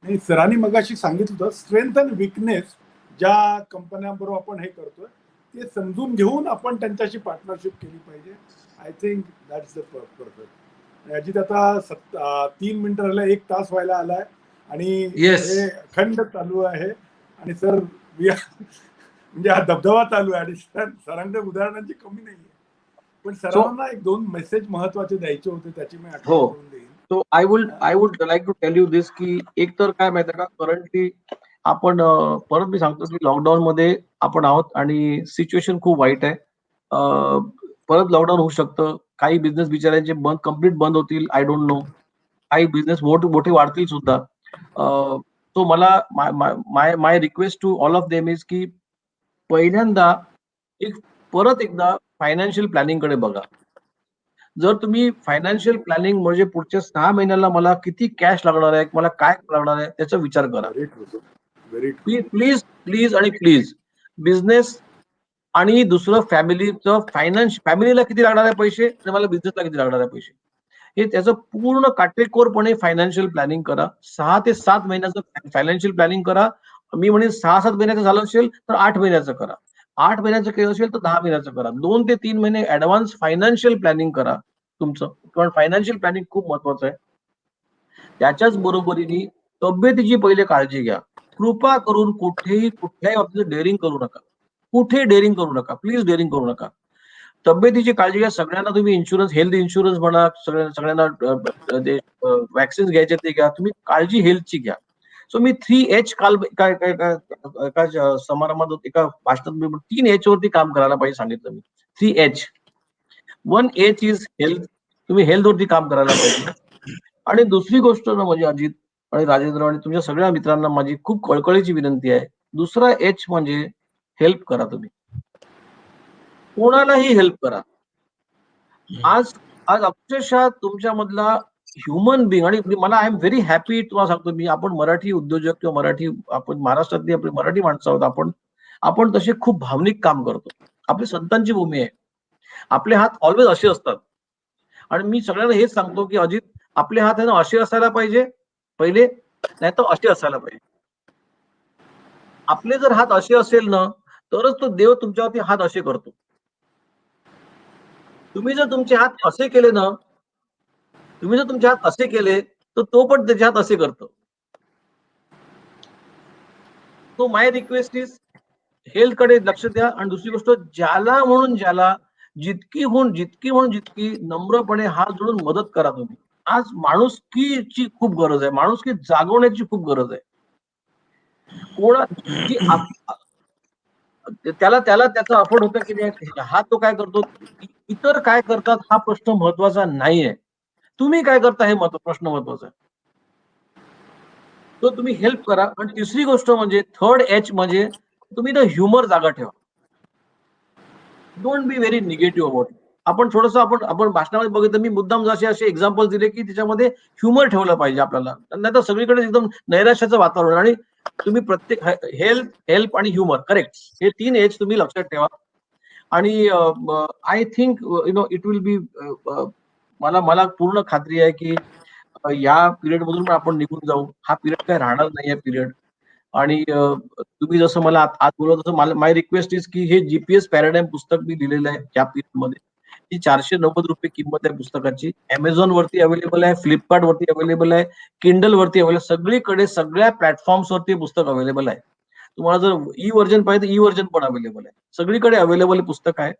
नाही, सरांनी मगाशी सांगितलं होतं स्ट्रेंथ अँड विकनेस ज्या कंपन्यांबरोबर आपण हे करतोय ते समजून घेऊन आपण त्यांच्याशी पार्टनरशिप केली पाहिजे. I think that's the perfect. Ajit आता 3 मिनिटं राहिलं, 1 तास व्हायला आलाय आणि हे अखंड चालू आहे. आणि सर म्हणजे हा धबधबा चालू आहे आणि सरांकडे उदाहरणांची कमी नाहीये. पण सरांना 1-2 मेसेज महत्वाचे द्यायचे होते, त्याची मी आठवण करून देईन. So I would like to tell you this की एक तर काय माहिती का, करंटली आपण परत मी सांगतो की लॉकडाऊन मध्ये आपण आहोत आणि सिच्युएशन खूप वाईट आहे. परत लॉकडाऊन होऊ शकतं. काही बिझनेस बिचाऱ्यांचे कम्प्लीट बंद होतील. I don't know. काही बिझनेस मोठे वाढतील सुद्धा. तो मला my request to all of them is की पहिल्यांदा परत एकदा फायनान्शियल प्लॅनिंग कडे बघा. जर तुम्ही फायनान्शियल प्लॅनिंग म्हणजे पुढच्या 6 महिन्याला मला किती कॅश लागणार आहे, मला काय लागणार आहे त्याचा विचार करा. प्लीज आणि प्लीज बिझनेस आणि दुसरं फॅमिलीला किती लागणार आहे पैसे आणि मला बिझनेसला किती लागणार आहे पैसे, हे त्याचं पूर्ण काटेकोरपणे फायनान्शियल प्लॅनिंग करा. 6 ते 7 महिन्याचं फायनान्शियल प्लॅनिंग करा. मी म्हणेन 6-7 महिन्याचं झालं असेल तर 8 महिन्याचं करा. 8 महिन्याचं केलं असेल तर 10 महिन्याचं करा. 2 ते 3 महिने ऍडव्हान्स फायनान्शियल प्लॅनिंग करा तुमचं, कारण फायनान्शियल प्लॅनिंग खूप महत्वाचं आहे. त्याच्याच बरोबरीने तब्येतीची पहिले काळजी घ्या. कृपा करून कुठल्याही बाबतीत डेअरिंग करू नका. कुठे डेअरिंग करू नका, प्लीज डेअरिंग करू नका. तब्येतीची काळजी घ्या. सगळ्यांना तुम्ही इन्शुरन्स, हेल्थ इन्शुरन्स म्हणा, सगळ्यांना वॅक्सिन घ्यायचे ते घ्या. तुम्ही काळजी हेल्थची घ्या. सो मी 3H काल एका समारंभात एका भाषणात 3H वरती काम करायला पाहिजे सांगितलं मी. 3H. 1H is health. तुम्ही हेल्थ वरती काम करायला पाहिजे. आणि दुसरी गोष्ट ना म्हणजे अजित आणि राजेंद्र आणि तुमच्या सगळ्या मित्रांना माझी खूप कळकळीची विनंती आहे. दुसरा H म्हणजे हेल्प करा. तुम्ही कोणालाही हेल्प करा. आज अक्षरशः तुमच्यामधला ह्युमन बिंग, आणि मला आय एम व्हेरी हॅपी, तुम्हाला सांगतो मी, आपण मराठी उद्योजक किंवा आपण महाराष्ट्रातली आपली मराठी माणसं आहोत. आपण तसे खूप भावनिक काम करतो. आपली संतांची भूमी आहे. आपले हात ऑलवेज असे असतात आणि मी सगळ्यांना हेच सांगतो की अजित, आपले हात आहे ना असे असायला पाहिजे पहिले, नाही तर असे असायला पाहिजे. आपले जर हात असे असेल ना तरच तो देव तुमच्यावरती हात असे करतो. तुम्ही जर तुमचे हात असे केले ना, तुम्ही जर तुमचे हात असे केले तर तो पण त्याचे हात असे करतो. तो माय रिक्वेस्ट इज हेल्थ कडे लक्ष द्या. आणि दुसरी गोष्ट, ज्याला जितकी नम्रपणे हात जोडून मदत करा तुम्ही. आज माणुसकीची खूप गरज आहे, माणुसकी जागवण्याची खूप गरज आहे. कोणा की त्याला त्याला त्याचा अफोर्ड होतं की नाही, हा तो काय करतो, इतर काय करतात हा प्रश्न महत्वाचा नाहीये. तुम्ही काय करता हे प्रश्न महत्वाचा आहे. तो तुम्ही हेल्प करा. आणि तिसरी गोष्ट म्हणजे थर्ड एच म्हणजे तुम्ही ना ह्युमर जागा ठेवा. Don't be very negative about it. आपण थोडंसं आपण भाषणामध्ये बघितलं, मी मुद्दाम जसे असे एक्झाम्पल दिले की त्याच्यामध्ये ह्युमर ठेवलं पाहिजे आपल्याला. नाही तर सगळीकडे एकदम नैराश्याचं वातावरण. आणि तुम्ही प्रत्येक हेल्प आणि ह्युमर, करेक्ट, हे 3 एच तुम्ही लक्षात ठेवा. आणि I think it will be, मला मला पूर्ण खात्री आहे की या पिरियड मधून पण आपण निघून जाऊ. हा पिरियड काय राहणार नाही आहे पिरियड. आणि तुम्ही जसं मला आज बोलत तसं मला माय रिक्वेस्ट इज की हे जीपीएस पॅराडाईम पुस्तक मी लिहिलेलं आहे या पिरियड मध्ये. ती ₹490 किंमत आहे पुस्तकाची. Amazon वरती अवेलेबल आहे, फ्लिपकार्ट वरती अवेलेबल आहे, किंडल वरती अवेलेबल, सगळीकडे सगळ्या प्लॅटफॉर्म्स वरती पुस्तक अवेलेबल आहे. तुम्हाला जर ई व्हर्जन पाहिजे तर ई व्हर्जन पण अवेलेबल आहे. सगळीकडे अवेलेबल पुस्तक आहे.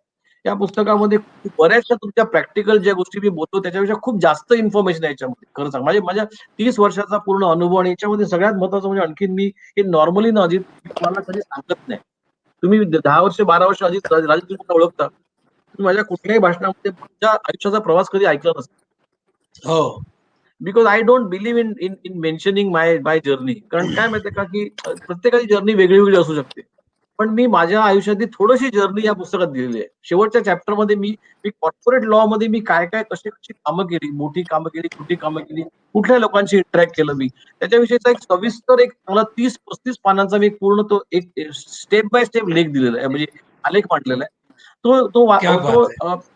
या पुस्तकामध्ये बऱ्याचशा तुमच्या प्रॅक्टिकल ज्या गोष्टी मी बोलतो त्याच्यापेक्षा खूप जास्त इन्फॉर्मेशन आहे याच्यामध्ये. खरं सांग, माझ्या 30 वर्षाचा पूर्ण अनुभव. आणि याच्यामध्ये सगळ्यात महत्वाचं म्हणजे आणखीन मी हे नॉर्मली ना अजित मी तुम्हाला कधी सांगत नाही. तुम्ही 10 वर्ष 12 वर्ष अजित राजे तुम्ही मला ओळखता. तुम्ही माझ्या कुठल्याही भाषणामध्ये माझ्या आयुष्याचा प्रवास कधी ऐकला नसेल. हो. Because I don't believe in mentioning my journey. कारण काय माहितीये का की प्रत्येकाची जर्नी वेगळी वेगळी असू शकते. पण मी माझ्या आयुष्यातली थोडीशी जर्नी या पुस्तकात दिलेली आहे. शेवटच्या चॅप्टरमध्ये मी कॉर्पोरेट लॉ मध्ये मी काय काय कशी कशी कामं केली, मोठी कामं केली, छोटी कामं केली, कुठल्या लोकांशी इंटरॅक्ट केलं मी, त्याच्याविषयीचा एक सविस्तर एक चांगला 30-35 पानांचा मी पूर्ण तो एक स्टेप बाय स्टेप लेख दिलेला आहे, म्हणजे आलेख मांडलेला आहे. क्या तो बात है.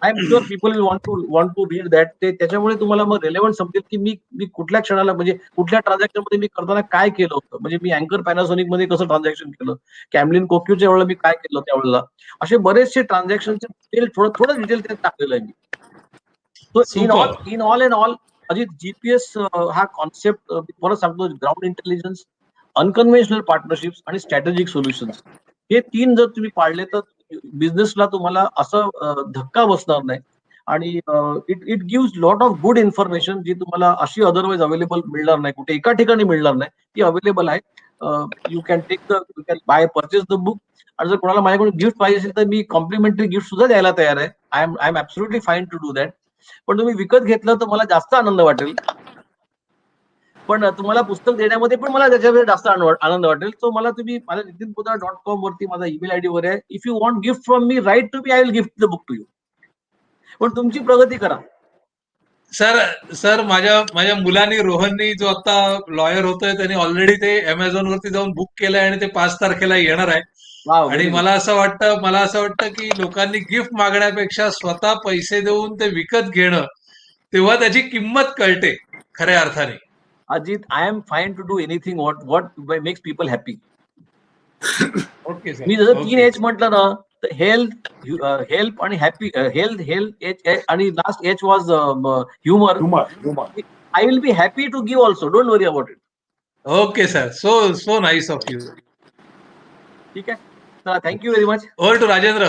I am sure people will want to read that. ते त्याच्यामुळे तुम्हाला मग रेलेव्हंट समजेल की मी कुठल्या क्षणाला, म्हणजे कुठल्या ट्रान्झॅक्शन मध्ये मी करताना काय केलं होतं. म्हणजे मी अँकर पॅनासोनिक मध्ये कसं ट्रान्झॅक्शन केलं, कॅमलिन कोक्यूच्या वेळेला मी काय केलं त्यावेळेला, असे बरेचसे ट्रान्झॅक्शनचे डिटेल थोडं डिटेल त्यात टाकलेलं आहे मी. तो super. In all and all Ajit, GPS हा कॉन्सेप्ट परत सांगतो, ग्राउंड इंटेलिजन्स, अनकन्व्हेन्शनल पार्टनरशिप्स आणि स्ट्रॅटेजिक सोल्युशन्स, हे 3 जर तुम्ही पाळले तर बिझनेसला तुम्हाला असं धक्का बसणार नाही. आणि it gives lot of good information जी तुम्हाला अशी अदरवाईज अवेलेबल मिळणार नाही, कुठे एका ठिकाणी मिळणार नाही. ती अवेलेबल आहे. You can buy purchase the book. आणि जर कोणाला माझ्याकडून गिफ्ट पाहिजे असेल तर मी कॉम्प्लिमेंटरी गिफ्ट सुद्धा द्यायला तयार आहे. I am absolutely fine to do that. पण तुम्ही विकत घेतलं तर मला जास्त आनंद वाटेल. पण तुम्हाला पुस्तक देण्यामध्ये पण मला त्याच्यामध्ये जास्त आनंद वाटेल. तो मला तुम्ही माझ्या nitinpoddar.com वरती माझा ईमेल आयडी वर आहे. If you want gift from me, write to me, I will gift the book to you. पण तुमची प्रगती करा. सर सर माझ्या माझ्या मुलांनी, रोहननी, जो आता लॉयर होतोय, त्यांनी ऑलरेडी ते अमेझॉन वरती जाऊन बुक केलंय आणि ते 5 तारखेला येणार आहे. वाव, आणि व्हेरी गुड. मला असं वाटतं की लोकांनी गिफ्ट मागण्यापेक्षा स्वतः पैसे देऊन ते विकत घेणं, तेव्हा त्याची किंमत कळते खऱ्या अर्थाने. Ajit, I am fine to do anything what makes people happy. Okay sir. मी जसं 3 ओके. एच म्हटलं ना, तर हेल्प आणि हॅपी, हेल्थ एच, आणि last H was humour. Humour. I will be happy to give also, don't worry about it. Okay sir. So so nice of you. ठीक आहे. चला, thank you very much. Over to Rajendra.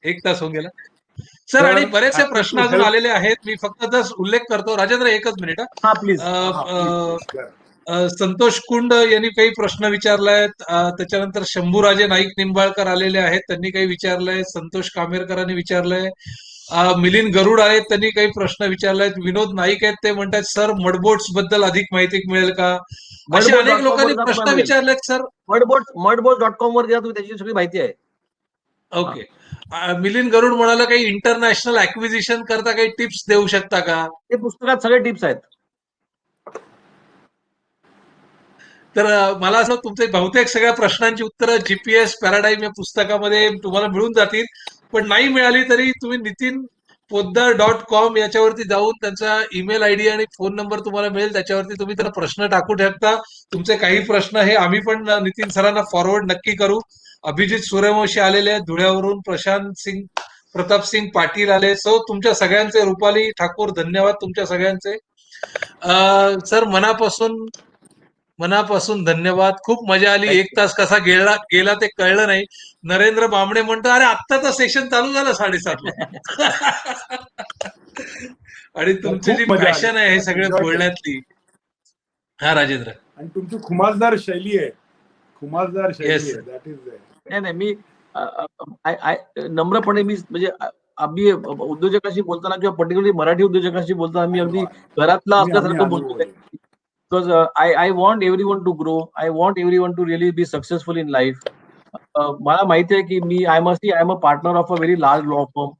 1 तास होऊन गेला. Sir, आणि sir, बरेचसे happy प्रश्न to अजून हेल्प. आलेले आहेत. मी फक्त जस्ट उल्लेख करतो. राजेंद्र, एकच मिनिट. हा, प्लीज. संतोष कुंड यांनी काही प्रश्न विचारलायत. त्याच्यानंतर शंभूराजे नाईक निंबाळकर आलेले आहेत, त्यांनी काही विचारलंय. संतोष कामेरकरांनी विचारलंय. मिलिंद गरुड आहेत, त्यांनी काही प्रश्न विचारलेत. विनोद नाईक आहेत, ते म्हणतात सर मडबोट्स बद्दल अधिक माहिती मिळेल का. असे अनेक मडबोर्ड.com लोकांनी वर जा, प्रश्न तुम्हाला मिळेल. विचारलेत सर. मडबोर्ड.com वर जा, तुम्ही त्याची सगळी माहिती आहे. ओके. मिलिंद गरुड म्हणाला काही इंटरनॅशनल ऍक्विजिशन करता काही टिप्स देऊ शकता का. ते पुस्तकात सगळे टिप्स आहेत. तर मला असं तुमचे बहुतेक सगळ्या प्रश्नांची उत्तरं जीपीएस पॅराडाईम या पुस्तकामध्ये तुम्हाला मिळून जातील. पण नाही मिळाली तरी तुम्ही nitinpoddar.com याच्यावरती जाऊन त्यांचा ईमेल आयडी आणि फोन नंबर तुम्हाला मिळेल, त्याच्यावरती तुम्ही त्यांना प्रश्न टाकू शकता. तुमचे काही प्रश्न हे आम्ही पण नितीन सरांना फॉरवर्ड नक्की करू. अभिजित सूर्यवंशी आलेले आहेत धुळ्यावरून, प्रशांत सिंग प्रतापसिंग पाटील आले. सो तुमच्या सगळ्यांचे, रुपाली ठाकूर धन्यवाद तुमच्या सगळ्यांचे. सर मनापासून धन्यवाद. खूप मजा आली. Thank 1 तास कसा गेला ते कळलं नाही. नरेंद्र बांबडे म्हणतो, अरे आत्ता तर सेशन चालू झालं 7:30ला. आणि तुमची जी खूप मजा आली, पॅशन आहे हे खूप सगळे enjoy केलं. बोलण्यातली. हा राजेंद्र. आणि तुमची खुमासदार शैली आहे, खुमासदार शैली Yes, आहे. sir. दॅट इज नाही मी नम्रपणे मी म्हणजे आम्ही उद्योजकांशी बोलताना किंवा पर्टिक्युलरली मराठी उद्योजकांशी बोलताना मी अगदी घरातला असल्यासारखं बोलतो. Because I want everyone to grow. I want everyone to really be successful in life. मला माहिती आहे की I am a partner of a very large law firm.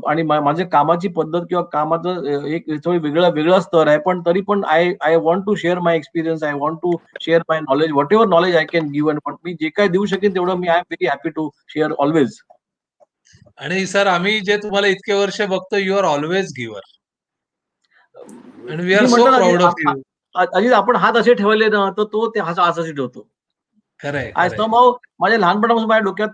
आणि माझ्या कामाची पद्धत किंवा कामाचं एक थोडी वेगळा स्तर आहे. पण तरी पण I want to share my experience. I want to share my knowledge. Whatever knowledge I can give. पण मी जे काय देऊ शकेन तेवढं मी I am very happy to share always. आणि सर आम्ही जे तुम्हाला इतके वर्ष बघतो, you are always giver. And we are मी सो म्हणतो प्राऊड ऑफ ना यू. अजित, आपण हात असे ठेवले ना तर तो ते असाच ठेवतो. खरंय, आय खरंय. समहाऊ माझ्या लहानपणापासून माझ्या डोक्यात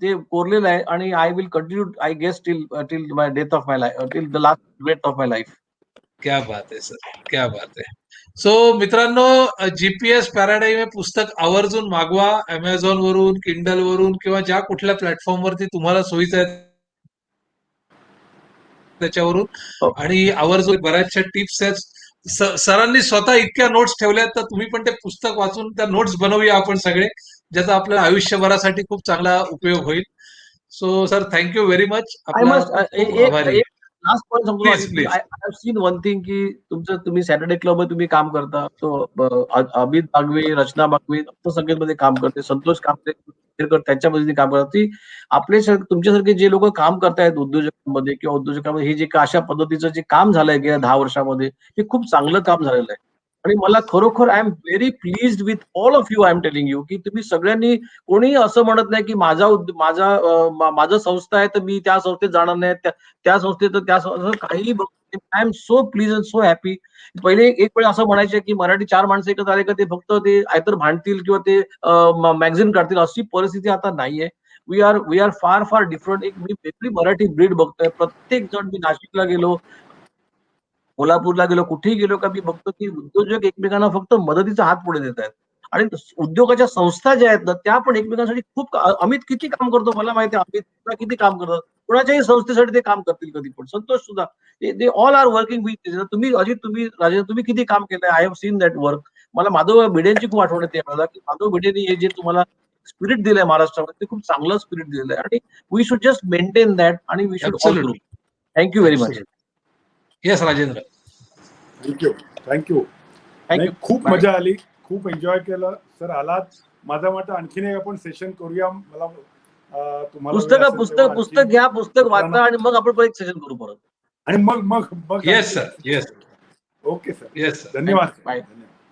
ते कोरलेलं आहे आणि I will continue I guess till my death of my life, till the last breath of my life. क्या बात आहे सर, क्या बात आहे. सो मित्रांनो, जीपीएस पॅराडाईम हे पुस्तक आवर्जून मागवा. अमेझॉन वरून, किंडल वरून किंवा ज्या कुठल्या प्लॅटफॉर्म वरती तुम्हाला सोयीचं आहे त्याच्यावरून. हो. आणि आवर्जून बऱ्याचशा टिप्स आहेत. सरांनी स्वतः इतक्या नोट्स ठेवल्यात, तर तुम्ही पण ते पुस्तक वाचून त्या नोट्स बनवूया आपण सगळे, ज्याचा आपल्या आयुष्यभरासाठी खूप चांगला उपयोग होईल. So sir, thank you very much. I आपला मस्ट खूप खूप एक आभारी. लास्ट पॉईंट सांगतो प्लीज, अजित, की please. I have scene one thing की तुम्ही सॅटर्डे क्लब मध्ये तुम्ही काम करता. तो अमित बागवे, रचना बागवे संगीतमध्ये काम करते, संतोष कांबळे त्याच्यामध्ये काम करतात. ती तुमच्यासारखे जे लोक काम करतायत उद्योजकांमध्ये किंवा उद्योजकांमध्ये, हे जे अशा पद्धतीचं जे काम झालंय गेल्या 10 वर्षामध्ये, हे खूप चांगलं काम झालेलं आहे. आणि मला खरोखर I am very pleased with all of you. I am telling you की तुम्ही सगळ्यांनी, कोणीही असं म्हणत नाही की माझं संस्था आहे तर मी त्या संस्थेत जाणार नाही, त्या संस्थेत असं काही. I am so please and so happy. पहिले एक वेळ असं म्हणायचे की मराठी 4 माणसं एकत्र आले का ते फक्त ते आयतर भांडतील किंवा ते मॅगझिन काढतील. अशी परिस्थिती आता नाहीये. वी आर फार फार डिफरंट. मी वेगळी मराठी ब्रीड बघतोय. प्रत्येक जण, मी नाशिकला गेलो, कोल्हापूरला गेलो, कुठेही गेलो का मी बघतो की उद्योजक एकमेकांना फक्त मदतीचा हात पुढे देत आहेत. आणि उद्योगाच्या संस्था ज्या आहेत ना, त्या पण एकमेकांसाठी खूप अमित किती काम करतो मला माहिती आहे. अमित किती काम करतात. कोणाच्याही संस्थेसाठी ते काम करतील कधी पण. संतोष सुद्धा, they all are working with. तुम्ही अजित, राजेंद्र, तुम्ही किती काम केलंय. I have seen that work. मला माधव भिडेंची खूप आठवण येते मला, की माधव भिडेंनी हे जे तुम्हाला स्पिरिट दिलंय महाराष्ट्रामध्ये, ते खूप चांगलं स्पिरिट दिलेलं आहे. आणि we should just maintain that आणि we should all grow. Absolutely, thank you very much. Absolutely. Yes Rajendra. Thank you. नाही, थँक्यू. खूप मजा आली, खूप एन्जॉय केलं. सर आलात, माझा वाटतं आणखीन एक आपण सेशन करूया. मला तुम्हाला वेळ असेल तेव्हा पुस्तक घ्या, पुस्तक मित्रांना- वाचा आणि मग आपण परत एक सेशन करू परत. आणि मग yes sir, yes. Okay sir, yes sir. धन्यवाद. Bye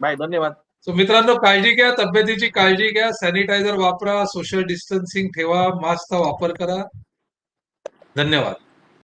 bye. धन्यवाद. सो मित्रांनो, काळजी घ्या, तब्येतीची काळजी घ्या, सॅनिटायझर वापरा, सोशल डिस्टन्सिंग ठेवा, मास्कचा वापर करा. धन्यवाद.